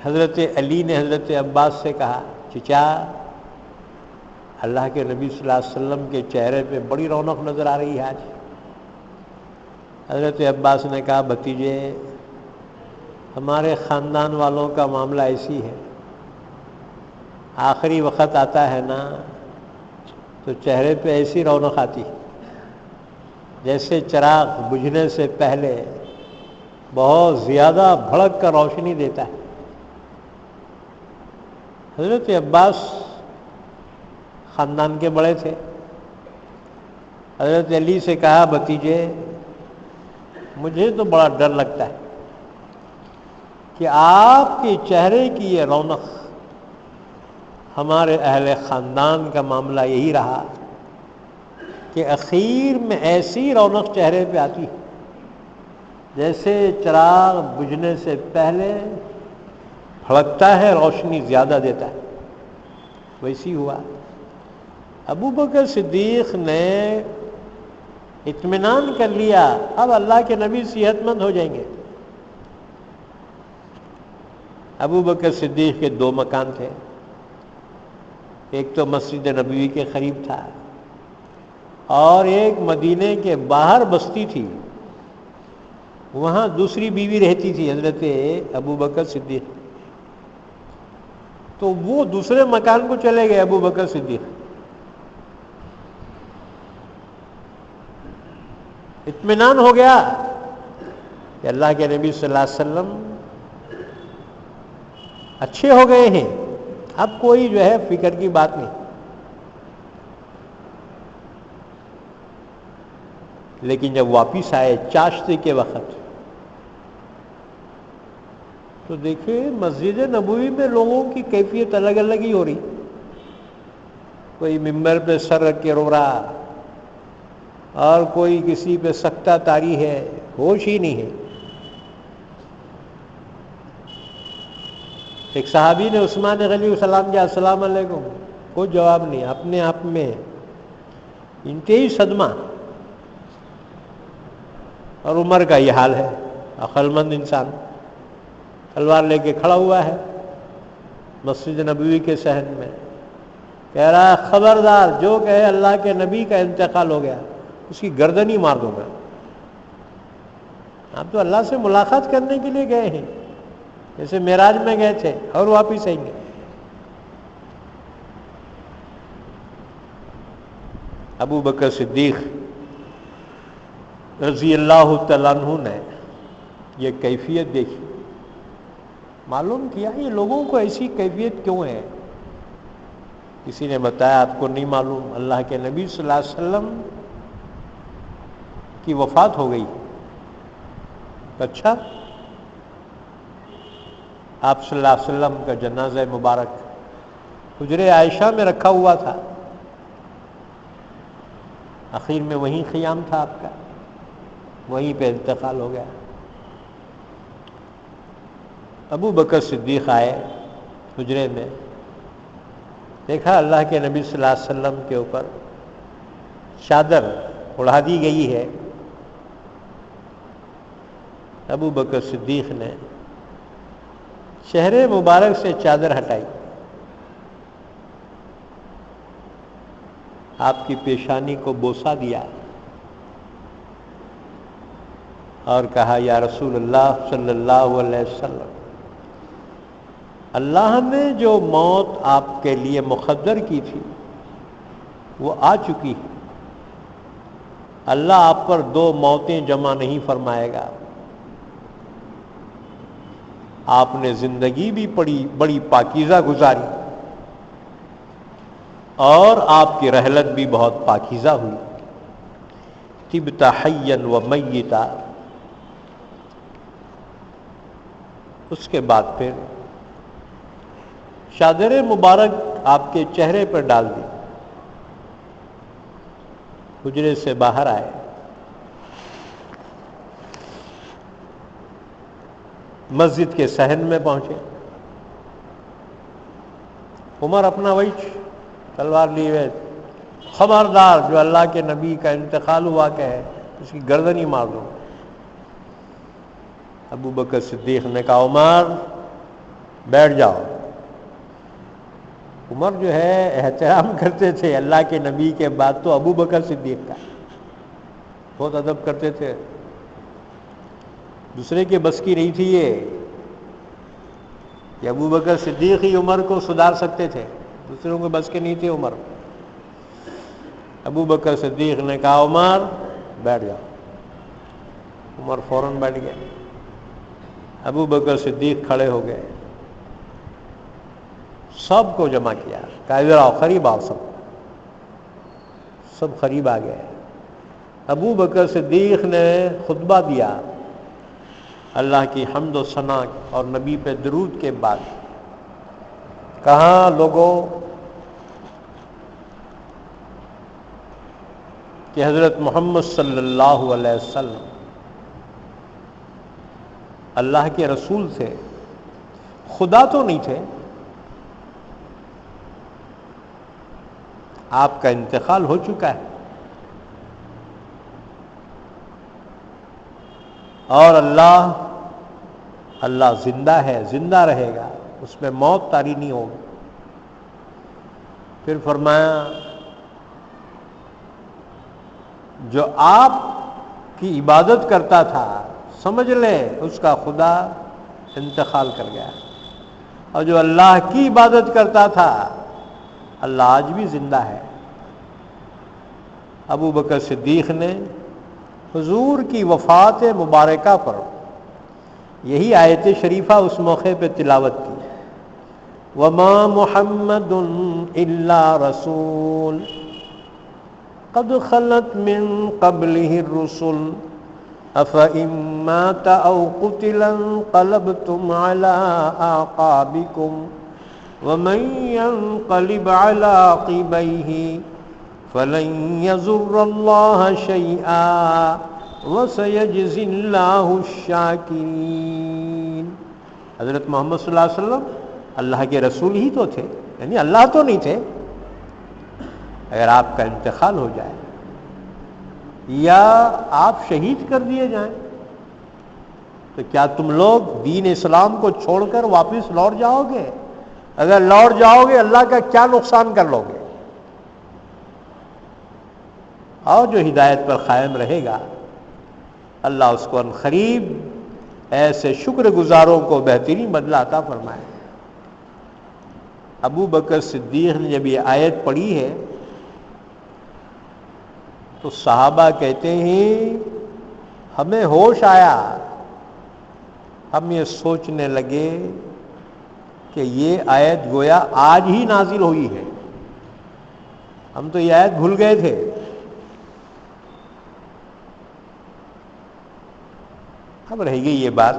حضرت علی نے حضرت عباس سے کہا چچا اللہ کے نبی صلی اللہ علیہ وسلم کے چہرے پہ بڑی رونق نظر آ رہی ہے آج. حضرت عباس نے کہا بھتیجے ہمارے خاندان والوں کا معاملہ ایسی ہے، آخری وقت آتا ہے نا تو چہرے پہ ایسی رونق آتی ہے جیسے چراغ بجھنے سے پہلے بہت زیادہ بھڑک کر روشنی دیتا ہے. حضرت عباس خاندان کے بڑے تھے. حضرت علی سے کہا بھتیجے مجھے تو بڑا ڈر لگتا ہے کہ آپ کے چہرے کی یہ رونق، ہمارے اہل خاندان کا معاملہ یہی رہا کہ اخیر میں ایسی رونق چہرے پہ آتی ہے جیسے چراغ بجھنے سے پہلے بھڑکتا ہے، روشنی زیادہ دیتا ہے. ویسی ہوا. ابو بکر صدیق نے اطمینان کر لیا اب اللہ کے نبی صحت مند ہو جائیں گے. ابو بکر صدیق کے 2 مکان تھے، ایک تو مسجد نبوی کے قریب تھا اور ایک مدینے کے باہر بستی تھی، وہاں دوسری بیوی رہتی تھی حضرت ابو بکر صدیق. تو وہ دوسرے مکان کو چلے گئے ابو بکر صدیق. اطمینان ہو گیا کہ اللہ کے نبی صلی اللہ علیہ وسلم اچھے ہو گئے ہیں، اب کوئی جو ہے فکر کی بات نہیں. لیکن جب واپس آئے چاشتے کے وقت تو دیکھیں مسجد نبوی میں لوگوں کی کیفیت الگ الگ ہی ہو رہی. کوئی ممبر پہ سر رکھ کے رو رہا اور کوئی کسی پہ سکتہ طاری ہے، ہوش ہی نہیں ہے. ایک صحابی نے عثمان غنی علیہ السلام کیا السلام علیکم، کوئی جواب نہیں، اپنے آپ میں انتہائی صدمہ. اور عمر کا یہ حال ہے، عقل مند انسان تلوار لے کے کھڑا ہوا ہے مسجد نبوی کے صحن میں، کہہ رہا ہے خبردار جو کہے اللہ کے نبی کا انتقال ہو گیا اس کی گردن ہی مار دوں گا. آپ تو اللہ سے ملاقات کرنے کے لیے گئے ہیں، جیسے معراج میں گئے تھے اور واپس آئیں گے. ابو بکر صدیق رضی اللہ تعالیٰ عنہ نے یہ کیفیت دیکھی، معلوم کیا یہ لوگوں کو ایسی کیفیت کیوں ہے. کسی نے بتایا آپ کو نہیں معلوم، اللہ کے نبی صلی اللہ علیہ وسلم کی وفات ہو گئی. اچھا، آپ صلی اللہ علیہ وسلم کا جنازہ مبارک حجرے عائشہ میں رکھا ہوا تھا، آخر میں وہیں قیام تھا آپ کا. وہیں پہ انتقال ہو گیا۔ ابو بکر صدیق آئے حجرے میں، دیکھا اللہ کے نبی صلی اللہ علیہ وسلم کے اوپر چادر اڑا دی گئی ہے۔ ابو بکر صدیق نے چہرے مبارک سے چادر ہٹائی، آپ کی پیشانی کو بوسہ دیا اور کہا یا رسول اللہ صلی اللہ علیہ وسلم، اللہ نے جو موت آپ کے لیے مقدر کی تھی وہ آ چکی ہے، اللہ آپ پر 2 موتیں جمع نہیں فرمائے گا۔ آپ نے زندگی بھی بڑی پاکیزہ گزاری اور آپ کی رحلت بھی بہت پاکیزہ ہوئی، طبت حیا و میتا۔ اس کے بعد پھر چادر مبارک آپ کے چہرے پر ڈال دی، حجرے سے باہر آئے، مسجد کے صحن میں پہنچے۔ عمر اپنا وحش تلوار لیے ہوئے، خبردار جو اللہ کے نبی کا انتقال ہوا کہ ہے اس کی گردن ہی مار دو۔ ابو بکر صدیق نے کہا عمر بیٹھ جاؤ۔ عمر جو ہے احترام کرتے تھے اللہ کے نبی کے بعد تو ابو بکر صدیق کا، بہت ادب کرتے تھے، دوسرے کے بس کی نہیں تھی یہ کہ ابو بکر صدیق ہی عمر کو سدھار سکتے تھے، دوسروں کے بس کے نہیں تھے عمر۔ ابو بکر صدیق نے کہا عمر بیٹھ جاؤ۔ عمر فوراً بیٹھ گئے، ابو بکر صدیق کھڑے ہو گئے، سب کو جمع کیا، کہا ادھر آؤ، قریب آؤ، سب قریب آ گئے۔ ابو بکر صدیق نے خطبہ دیا اللہ کی حمد و ثنا اور نبی پہ درود کے بعد، کہا لوگوں کہ حضرت محمد صلی اللہ علیہ وسلم اللہ کے رسول تھے، خدا تو نہیں تھے، آپ کا انتقال ہو چکا ہے اور اللہ زندہ ہے، زندہ رہے گا، اس میں موت طاری نہیں ہوگی۔ پھر فرمایا جو آپ کی عبادت کرتا تھا سمجھ لے اس کا خدا انتقال کر گیا، اور جو اللہ کی عبادت کرتا تھا اللہ آج بھی زندہ ہے۔ ابو بکر صدیق نے حضور کی وفات مبارکہ پر یہی آیت شریفہ اس موقع پہ تلاوت کی، وما محمد الا رسول قد خلت من قبله الرسل افإن مات او قتل انقلبتم على اعقابكم ومن ينقلب على عقبيه فلن يضر الله شيئا وسيجزي الله الشاكرين۔ حضرت محمد صلی اللہ علیہ وسلم اللہ کے رسول ہی تو تھے، یعنی اللہ تو نہیں تھے۔ اگر آپ کا انتقال ہو جائے یا آپ شہید کر دیے جائیں تو کیا تم لوگ دین اسلام کو چھوڑ کر واپس لوٹ جاؤ گے؟ اگر لوٹ جاؤ گے اللہ کا کیا نقصان کر لو گے؟ اور جو ہدایت پر قائم رہے گا اللہ اس کو عنقریب ایسے شکر گزاروں کو بہترین بدلہ عطا فرمائے۔ ابو بکر صدیق نے جب یہ آیت پڑھی ہے تو صحابہ کہتے ہیں ہمیں ہوش آیا، ہم یہ سوچنے لگے کہ یہ آیت گویا آج ہی نازل ہوئی ہے، ہم تو یہ آیت بھول گئے تھے۔ اب رہ گئی یہ بات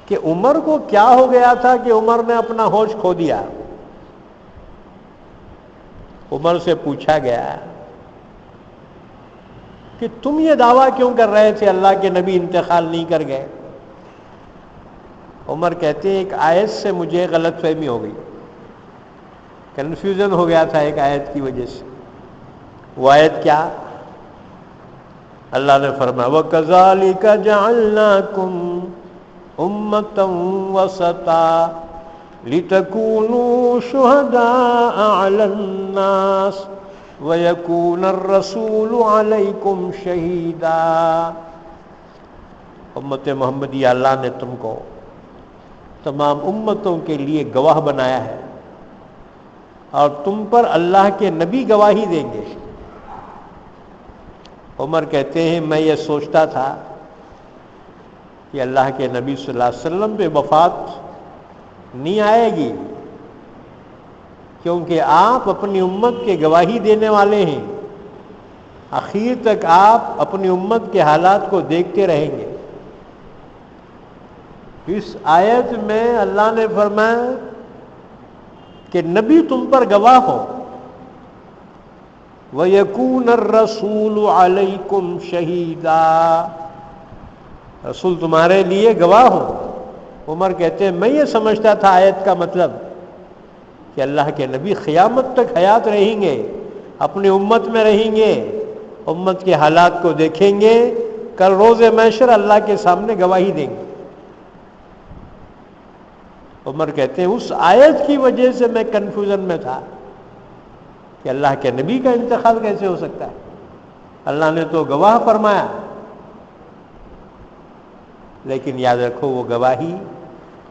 کہ عمر کو کیا ہو گیا تھا کہ عمر نے اپنا ہوش کھو دیا۔ عمر سے پوچھا گیا کہ تم یہ دعویٰ کیوں کر رہے تھے اللہ کے نبی انتقال نہیں کر گئے؟ عمر کہتے ہیں ایک آیت سے مجھے غلط فہمی ہو گئی، کنفیوژن ہو گیا تھا ایک آیت کی وجہ سے۔ وہ آیت کیا؟ اللہ نے فرمایا وَكَذَلِكَ جَعَلْنَاكُمْ أُمَّةً وَسَطًا لِتَكُونُوا شُهَدَاءَ عَلَى النَّاسِ وَيَكُونَ الرَّسُولُ عَلَيْكُمْ شَهِيدًا۔ امت محمدی، اللہ نے تم کو تمام امتوں کے لیے گواہ بنایا ہے، اور تم پر اللہ کے نبی گواہی دیں گے۔ عمر کہتے ہیں میں یہ سوچتا تھا کہ اللہ کے نبی صلی اللہ علیہ وسلم پہ وفات نہیں آئے گی، کیونکہ آپ اپنی امت کے گواہی دینے والے ہیں، آخر تک آپ اپنی امت کے حالات کو دیکھتے رہیں گے۔ اس آیت میں اللہ نے فرمایا کہ نبی تم پر گواہ ہو، وَيَكُونَ الرَّسُولُ عَلَيْكُمْ شَهِيدًا، رسول تمہارے لیے گواہ ہو۔ عمر کہتے ہیں میں یہ سمجھتا تھا آیت کا مطلب کہ اللہ کے نبی قیامت تک حیات رہیں گے، اپنی امت میں رہیں گے، امت کے حالات کو دیکھیں گے، کل روز محشر اللہ کے سامنے گواہی دیں گے۔ عمر کہتے ہیں اس آیت کی وجہ سے میں کنفیوژن میں تھا کہ اللہ کے نبی کا انتقال کیسے ہو سکتا ہے، اللہ نے تو گواہ فرمایا۔ لیکن یاد رکھو وہ گواہی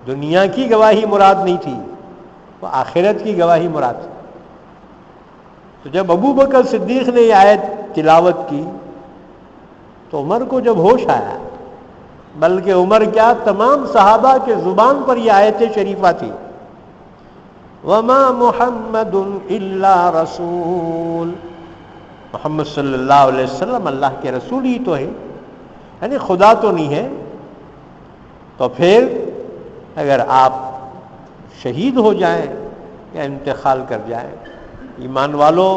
دنیا کی گواہی مراد نہیں تھی، وہ آخرت کی گواہی مراد تھی۔ تو جب ابو بکر صدیق نے یہ آیت تلاوت کی تو عمر کو جب ہوش آیا، بلکہ عمر کیا تمام صحابہ کے زبان پر یہ آیت شریفہ تھی، وَمَا مُحَمَّدٌ إِلَّا رَسُولٌ، محمد صلی اللہ علیہ وسلم اللہ کے رسول ہی تو ہے، یعنی خدا تو نہیں ہے۔ تو پھر اگر آپ شہید ہو جائیں یا انتقال کر جائیں، ایمان والو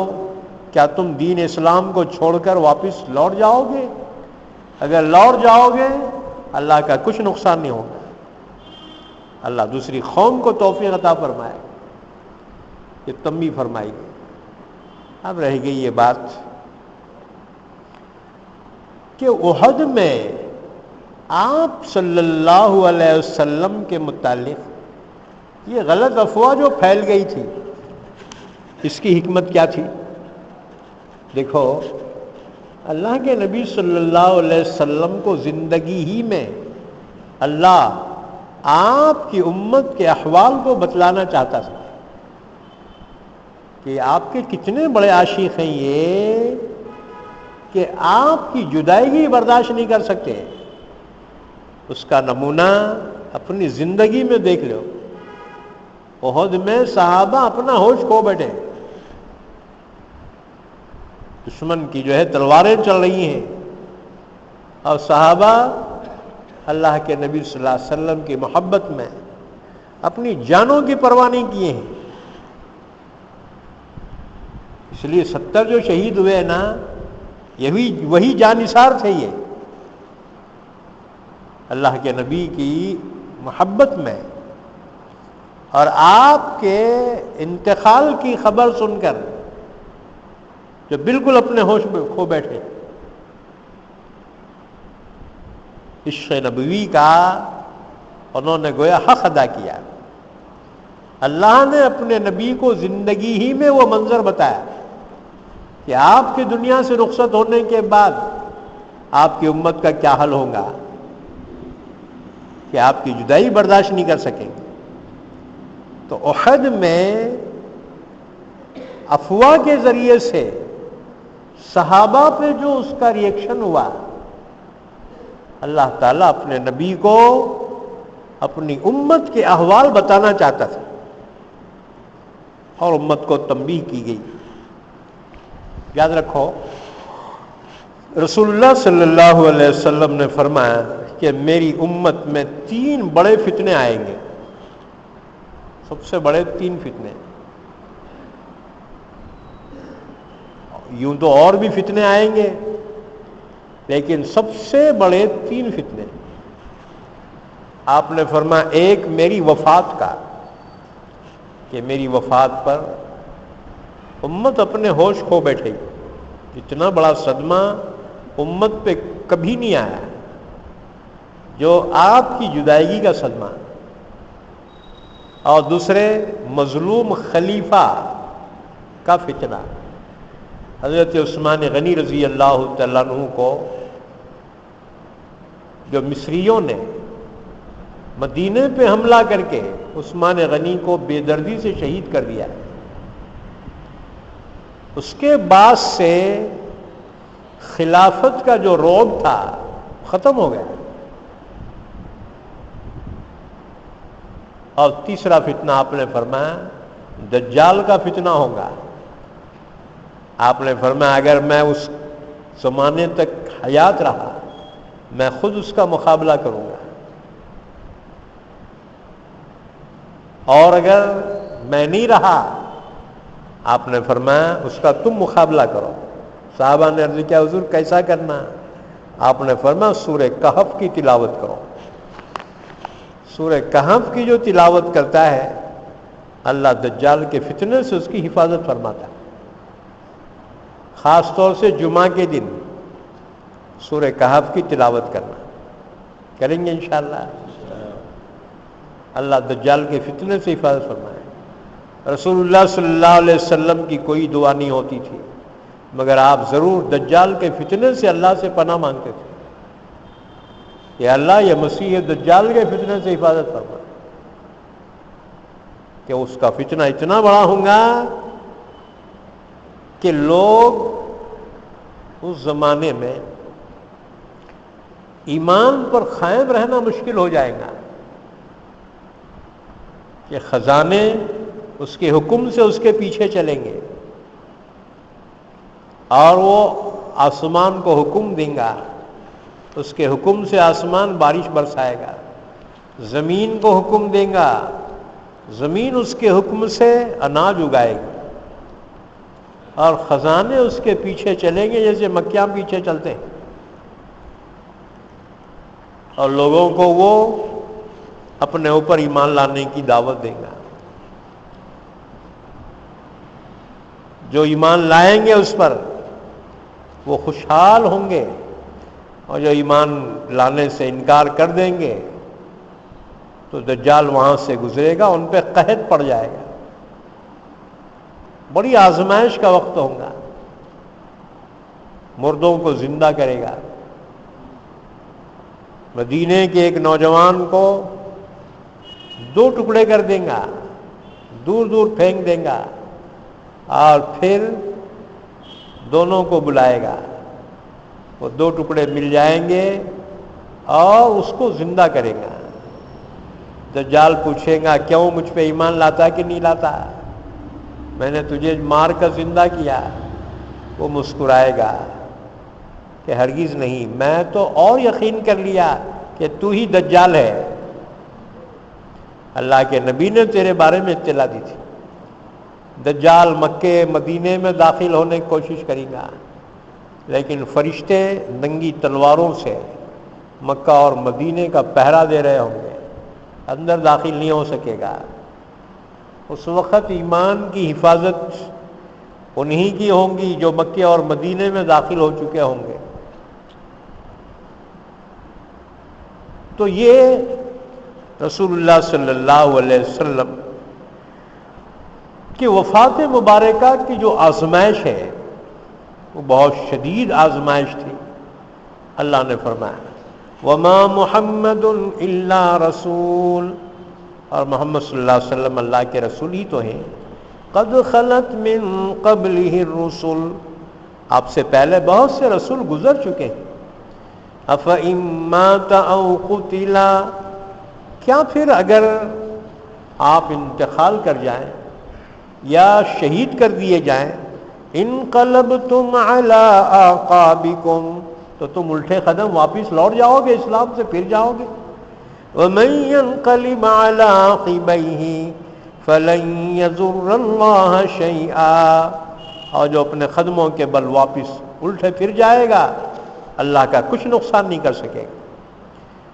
کیا تم دین اسلام کو چھوڑ کر واپس لوٹ جاؤ گے؟ اگر لوٹ جاؤ گے اللہ کا کچھ نقصان نہیں ہوگا، اللہ دوسری قوم کو توفیق عطا فرمائے، یہ تنبیہ فرمائی گئی۔ اب رہ گئی یہ بات کہ احد میں آپ صلی اللہ علیہ وسلم کے متعلق یہ غلط افواہ جو پھیل گئی تھی، اس کی حکمت کیا تھی؟ دیکھو اللہ کے نبی صلی اللہ علیہ وسلم کو زندگی ہی میں اللہ آپ کی امت کے احوال کو بتلانا چاہتا تھا کہ آپ کے کتنے بڑے عاشق ہیں یہ کہ آپ کی جدائیگی برداشت نہیں کر سکتے۔ اس کا نمونہ اپنی زندگی میں دیکھ لو، احد میں صحابہ اپنا ہوش کھو بیٹھے، دشمن کی جو ہے تلواریں چل رہی ہیں، اور صحابہ اللہ کے نبی صلی اللہ علیہ وسلم کی محبت میں اپنی جانوں کی پرواہ نہیں کیے ہیں۔ اس لیے 70 جو شہید ہوئے نا، یہی وہی جانثار تھے، یہ اللہ کے نبی کی محبت میں، اور آپ کے انتقال کی خبر سن کر جو بالکل اپنے ہوش میں کھو بیٹھے۔ عشق نبوی کا انہوں نے گویا حق ادا کیا۔ اللہ نے اپنے نبی کو زندگی ہی میں وہ منظر بتایا کہ آپ کی دنیا سے رخصت ہونے کے بعد آپ کی امت کا کیا حل ہوگا، کہ آپ کی جدائی برداشت نہیں کر سکیں گے۔ تو احد میں افواہ کے ذریعے سے صحابہ پہ جو اس کا ری ایکشن ہوا، اللہ تعالیٰ اپنے نبی کو اپنی امت کے احوال بتانا چاہتا تھا، اور امت کو تنبیہ کی گئی۔ یاد رکھو رسول اللہ صلی اللہ علیہ وسلم نے فرمایا کہ میری امت میں 3 بڑے فتنے آئیں گے، سب سے بڑے 3 فتنے، یوں تو اور بھی فتنے آئیں گے لیکن سب سے بڑے 3 فتنے آپ نے فرمایا، ایک میری وفات کا، کہ میری وفات پر امت اپنے ہوش کھو بیٹھے گی۔ اتنا بڑا صدمہ امت پہ کبھی نہیں آیا جو آپ کی جدائیگی کا صدمہ۔ اور دوسرے، مظلوم خلیفہ کا فتنہ۔ حضرت عثمان غنی رضی اللہ تعالیٰ عنہ کو جو مصریوں نے مدینے پہ حملہ کر کے عثمان غنی کو بے دردی سے شہید کر دیا، اس کے بعد سے خلافت کا جو رعب تھا ختم ہو گیا۔ اور تیسرا فتنہ آپ نے فرمایا دجال کا فتنہ ہوگا۔ آپ نے فرمایا اگر میں اس زمانے تک حیات رہا میں خود اس کا مقابلہ کروں گا، اور اگر میں نہیں رہا آپ نے فرمایا اس کا تم مقابلہ کرو۔ صحابہ نے عرض کیا حضور کیسا کرنا؟ آپ نے فرمایا سورہ کہف کی تلاوت کرو۔ سورہ کہف کی جو تلاوت کرتا ہے اللہ دجال کے فتنے سے اس کی حفاظت فرماتا ہے۔ خاص طور سے جمعہ کے دن سورہ کہف کی تلاوت کرنا، کریں گے انشاءاللہ۔ اللہ دجال کے فتنے سے حفاظت فرمائے۔ رسول اللہ صلی اللہ علیہ وسلم کی کوئی دعا نہیں ہوتی تھی مگر آپ ضرور دجال کے فتنے سے اللہ سے پناہ مانگتے تھے کہ اللہ یہ مسیح دجال کے فتنے سے حفاظت فرما، کہ اس کا فتنہ اتنا بڑا ہوگا کہ لوگ اس زمانے میں ایمان پر قائم رہنا مشکل ہو جائے گا، کہ خزانے اس کے حکم سے اس کے پیچھے چلیں گے، اور وہ آسمان کو حکم دیں گا، اس کے حکم سے آسمان بارش برسائے گا، زمین کو حکم دیں گا، زمین اس کے حکم سے اناج اگائے گی، اور خزانے اس کے پیچھے چلیں گے جیسے مکھیاں پیچھے چلتے ہیں، اور لوگوں کو وہ اپنے اوپر ایمان لانے کی دعوت دیں گا۔ جو ایمان لائیں گے اس پر وہ خوشحال ہوں گے، اور جو ایمان لانے سے انکار کر دیں گے تو دجال وہاں سے گزرے گا، ان پہ قحط پڑ جائے گا، بڑی آزمائش کا وقت ہوگا، مردوں کو زندہ کرے گا۔ مدینے کے ایک نوجوان کو 2 ٹکڑے کر دیں گا، دور دور پھینک دیں گا، اور پھر دونوں کو بلائے گا، وہ 2 ٹکڑے مل جائیں گے اور اس کو زندہ کرے گا۔ دجال پوچھے گا کیوں مجھ پہ ایمان لاتا کہ نہیں لاتا، میں نے تجھے مار کر زندہ کیا؟ وہ مسکرائے گا کہ ہرگز نہیں، میں تو اور یقین کر لیا کہ تو ہی دجال ہے، اللہ کے نبی نے تیرے بارے میں اطلاع دی تھی۔ دجال مکے مدینے میں داخل ہونے کی کوشش کرے گا، لیکن فرشتے ننگی تلواروں سے مکہ اور مدینے کا پہرا دے رہے ہوں گے، اندر داخل نہیں ہو سکے گا۔ اس وقت ایمان کی حفاظت انہی کی ہوں گی جو مکے اور مدینے میں داخل ہو چکے ہوں گے۔ تو یہ رسول اللہ صلی اللہ علیہ وسلم کی وفات مبارکہ کی جو آزمائش ہے وہ بہت شدید آزمائش تھی۔ اللہ نے فرمایا وما محمد الا رسول، اور محمد صلی اللہ علیہ وسلم اللہ کے رسول ہی تو ہیں، قد خلت من قبلہ الرسل، آپ سے پہلے بہت سے رسول گزر چکے ہیں۔ افإن مات او قتل، کیا پھر اگر آپ انتقال کر جائیں یا شہید کر دیے جائیں، انقلبتم علی اعقابکم، تو تم الٹے قدم واپس لوٹ جاؤ گے، اسلام سے پھر جاؤ گے۔ ومن ينقلب على عقبيه فلن يضر الله شيئا، اور جو اپنے قدموں کے بل واپس الٹے پھر جائے گا اللہ کا کچھ نقصان نہیں کر سکے گا۔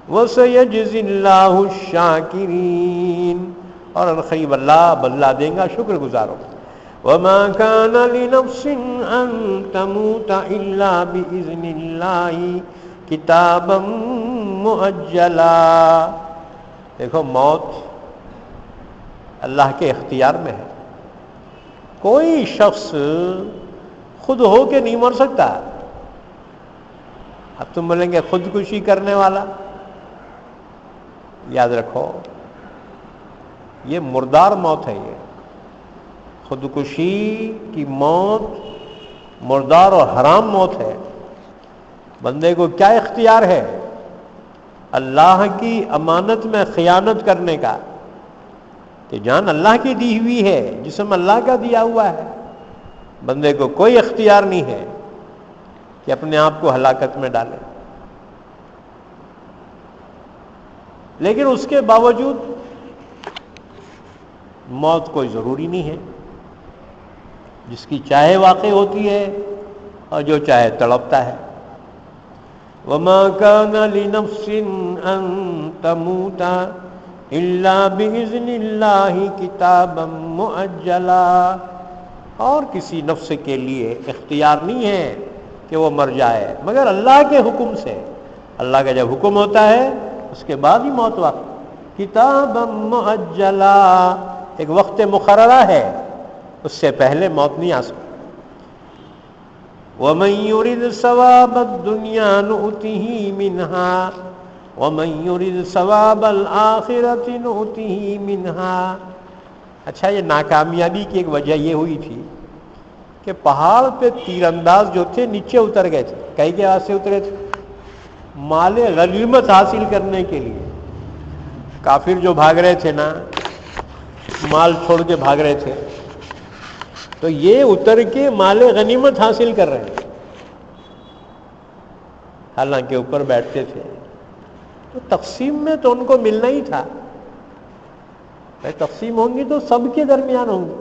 وَسَيَجْزِي اللَّهُ الشَّاكِرِينَ، اور القریب اللہ بدلہ دے گا شکر گزاروں۔ وَمَا كَانَ لِنَفْسٍ أَن تَمُوتَ إِلَّا بِإِذْنِ اللَّهِ كِتَابًا مُؤَجَّلًا۔ دیکھو موت اللہ کے اختیار میں ہے، کوئی شخص خود ہو کے نہیں مر سکتا۔ اب تم بولیں گے خودکشی کرنے والا، یاد رکھو یہ مردار موت ہے، یہ خودکشی کی موت مردار اور حرام موت ہے۔ بندے کو کیا اختیار ہے؟ اللہ کی امانت میں خیانت کرنے کا، کہ جان اللہ کی دی ہوئی ہے، جسم اللہ کا دیا ہوا ہے، بندے کو کوئی اختیار نہیں ہے کہ اپنے آپ کو ہلاکت میں ڈالے۔ لیکن اس کے باوجود موت کوئی ضروری نہیں ہے، جس کی چاہے واقع ہوتی ہے اور جو چاہے تڑپتا ہے۔ وَمَا كَانَ لِنَفْسٍ أَن تَمُوتَ إِلَّا بِإِذْنِ اللَّهِ كِتَابًا مُؤَجَّلًا، اور کسی نفس کے لیے اختیار نہیں ہے کہ وہ مر جائے مگر اللہ کے حکم سے۔ اللہ کا جب حکم ہوتا ہے اس کے بعد ہی موت واقع۔ کتابا مؤجلا، ایک وقت مقررہ ہے، اس سے پہلے موت نہیں آ سکتی۔ وَمَن يُرِدْ ثَوَابَ الدُّنْيَا نُؤْتِهِ مِنْهَا وَمَن يُرِدْ ثَوَابَ الْآخِرَةِ نُؤْتِهِ مِنْهَا۔ اچھا، یہ ناکامیابی کی ایک وجہ یہ ہوئی تھی کہ پہاڑ پہ تیر انداز جو تھے نیچے اتر گئے تھے۔ کئی کے واسطے اترے تھے؟ مال غنیمت حاصل کرنے کے لیے۔ کافر جو بھاگ رہے تھے نا، مال چھوڑ کے بھاگ رہے تھے، تو یہ اتر کے مال غنیمت حاصل کر رہے ہیں، حالانکہ اوپر بیٹھتے تھے۔ تو تقسیم میں تو ان کو ملنا ہی تھا، تقسیم ہوں گی تو سب کے درمیان ہوں گی،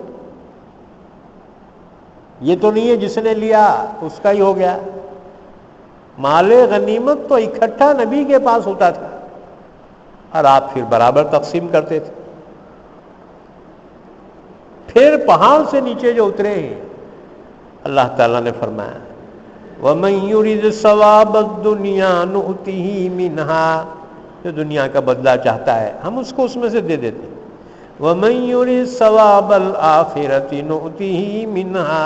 یہ تو نہیں ہے جس نے لیا اس کا ہی ہو گیا۔ مال غنیمت تو اکٹھا نبی کے پاس ہوتا تھا اور آپ پھر برابر تقسیم کرتے تھے۔ پھر پہاڑ سے نیچے جو اترے ہیں، اللہ تعالیٰ نے فرمایا وَمَن يُرِدْ ثَوَابَ الدُّنْيَا نُؤْتِهِ مِنْهَا، جو دنیا کا بدلہ چاہتا ہے ہم اس کو اس میں سے دے دیتے ہیں۔ وَمَن يُرِدْ ثَوَابَ الْآخِرَةِ نُؤْتِهِ مِنْهَا،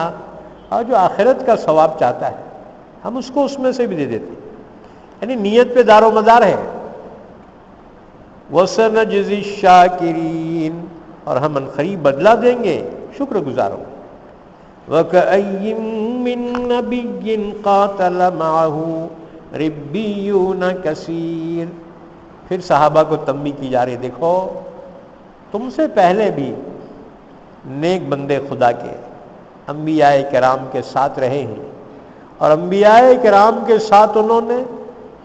اور جو آخرت کا ثواب چاہتا ہے ہم اس کو اس میں سے بھی دے دیتے ہیں، یعنی نیت پہ دار و مدار ہے۔ وَسَنَجْزِي الشَّاكِرِينَ، اور ہم عنقریب بدلہ دیں گے شکر گزاروں۔ وَكَأَيٍّ مِّن نَّبِيٍّ قَاتَلَ مَعَهُ رِبِّيُّونَ كَثِيرٌ، پھر صحابہ کو تنبیہ کی جا رہی، دیکھو تم سے پہلے بھی نیک بندے خدا کے انبیاء کرام کے ساتھ رہے ہیں، اور انبیاء کرام کے ساتھ انہوں نے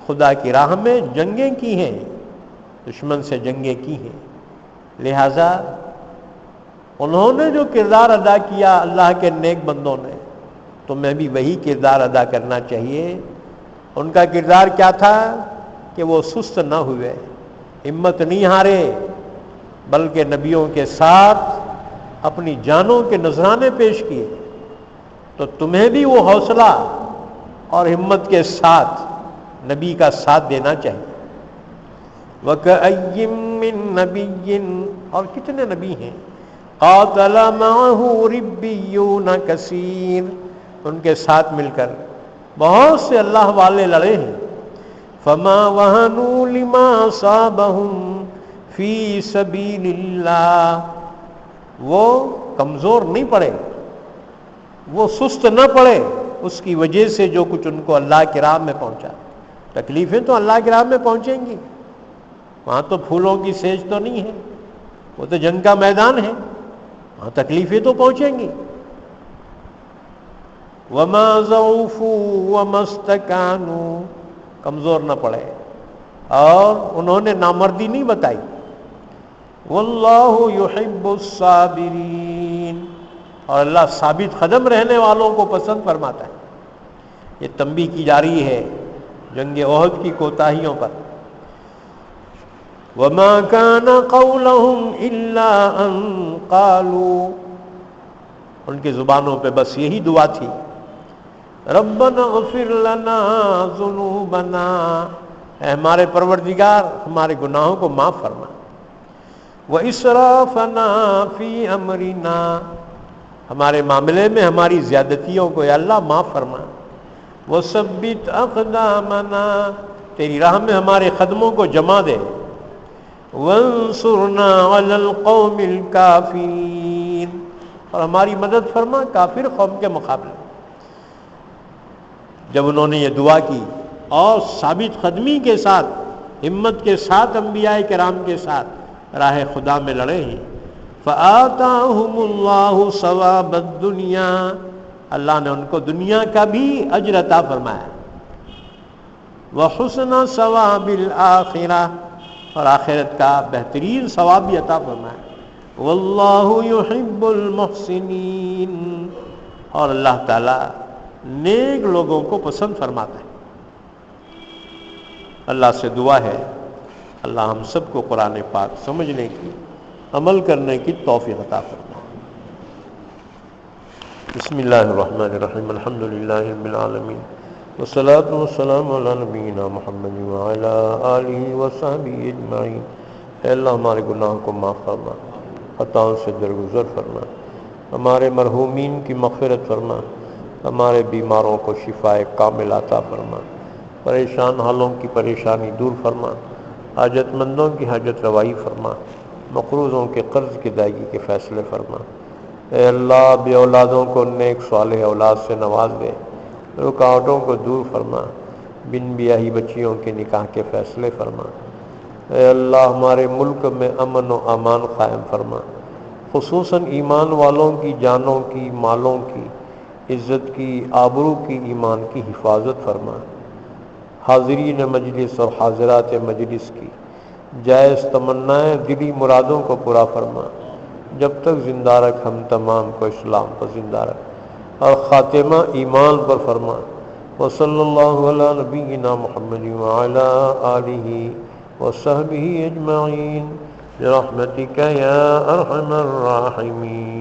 خدا کی راہ میں جنگیں کی ہیں، دشمن سے جنگیں کی ہیں، لہذا انہوں نے جو کردار ادا کیا اللہ کے نیک بندوں نے، تمہیں بھی وہی کردار ادا کرنا چاہیے۔ ان کا کردار کیا تھا کہ وہ سست نہ ہوئے، ہمت نہیں ہارے، بلکہ نبیوں کے ساتھ اپنی جانوں کے نذرانے پیش کیے۔ تو تمہیں بھی وہ حوصلہ اور ہمت کے ساتھ نبی کا ساتھ دینا چاہیے۔ وَكَأَيٍّ مِّن نَّبِيٍّ، اور کتنے نبی ہیں، قَاتَلَ مَعَهُ رِبِّيُّونَ كَثِيرٌ، ان کے ساتھ مل کر بہت سے اللہ والے لڑے ہیں۔ فَمَا وَهَنُوا لِمَا أَصَابَهُمْ فِي سَبِيلِ اللَّهِ، وہ کمزور نہیں پڑے، وہ سست نہ پڑے اس کی وجہ سے جو کچھ ان کو اللہ کی راہ میں پہنچا۔ تکلیفیں تو اللہ کی راہ میں پہنچیں گی، وہاں تو پھولوں کی سیج تو نہیں ہے، وہ تو جنگ کا میدان ہے، وہاں تکلیفیں تو پہنچیں گی۔ وَمَا ضَعُفُوا وَمَا اسْتَكَانُوا، کمزور نہ پڑے اور انہوں نے نامردی نہیں بتائی۔ وَاللَّهُ يُحِبُّ الصَّابِرِينَ، اور اللہ ثابت قدم رہنے والوں کو پسند فرماتا ہے۔ یہ تنبیہ کی جا رہی ہے جنگ احد کی کوتاہیوں پر. وما كان قولهم الا ان قالوا، ان کی زبانوں پہ بس یہی دعا تھی، ربنا اغفر لنا ذنوبنا، اے ہمارے پروردگار ہمارے گناہوں کو معاف فرما، واسرافنا فی امرنا، ہمارے معاملے میں ہماری زیادتیوں کو یا اللہ معاف فرما، وثبت اقدامنا، تیری راہ میں ہمارے قدموں کو جما دے، وانصرنا علی القوم الکافرین، اور ہماری مدد فرما کافر قوم کے مقابلے. جب انہوں نے یہ دعا کی اور ثابت قدمی کے ساتھ، ہمت کے ساتھ، انبیاء کرام کے ساتھ راہ خدا میں لڑے ہیں، فآتاہم اللہ ثواب الدنیا، اللہ نے ان کو دنیا کا بھی اجر عطا فرمایا، وحسن ثواب الآخرہ، اور آخرت کا بہترین ثواب بھی عطا فرمایا، واللہ یحب المحسنین، اور اللہ تعالی نیک لوگوں کو پسند فرماتا ہے. اللہ سے دعا ہے اللہ ہم سب کو قرآن پاک سمجھنے کی، عمل کرنے کی توفیق عطا فرمائے. بسم اللہ الرحمن الرحیم، الحمد للہ رب العالمین، والصلاة والسلام علی نبینا محمد وعلی آلہ وصحبہ اجمعین. اے اللہ ہمارے گناہوں کو معاف فرما، خطاؤں سے درگزر فرما، ہمارے مرحومین کی مغفرت فرما، ہمارے بیماروں کو شفائے کامل عطا فرما، پریشان حالوں کی پریشانی دور فرما، حاجت مندوں کی حاجت روائی فرما، مقروضوں کے قرض کی ادائیگی کے فیصلے فرما. اے اللہ بے اولادوں کو نیک صالح اولاد سے نواز دے، رکاوٹوں کو دور فرما، بن بیاہی بچیوں کے نکاح کے فیصلے فرما. اے اللہ ہمارے ملک میں امن و امان قائم فرما، خصوصاً ایمان والوں کی جانوں کی، مالوں کی، عزت کی، آبرو کی، ایمان کی حفاظت فرما. حاضرین مجلس اور حاضرات مجلس کی جائز تمنائیں دلی مرادوں کو پورا فرما. جب تک زندہ رکھ ہم تمام کو اسلام پر زندہ رکھ اور خاتمہ ایمان پر فرما. وصلی اللہ علی نبینا محمد وعلی آلہ وصحبہ اجمعین برحمتک یا ارحم الراحمین.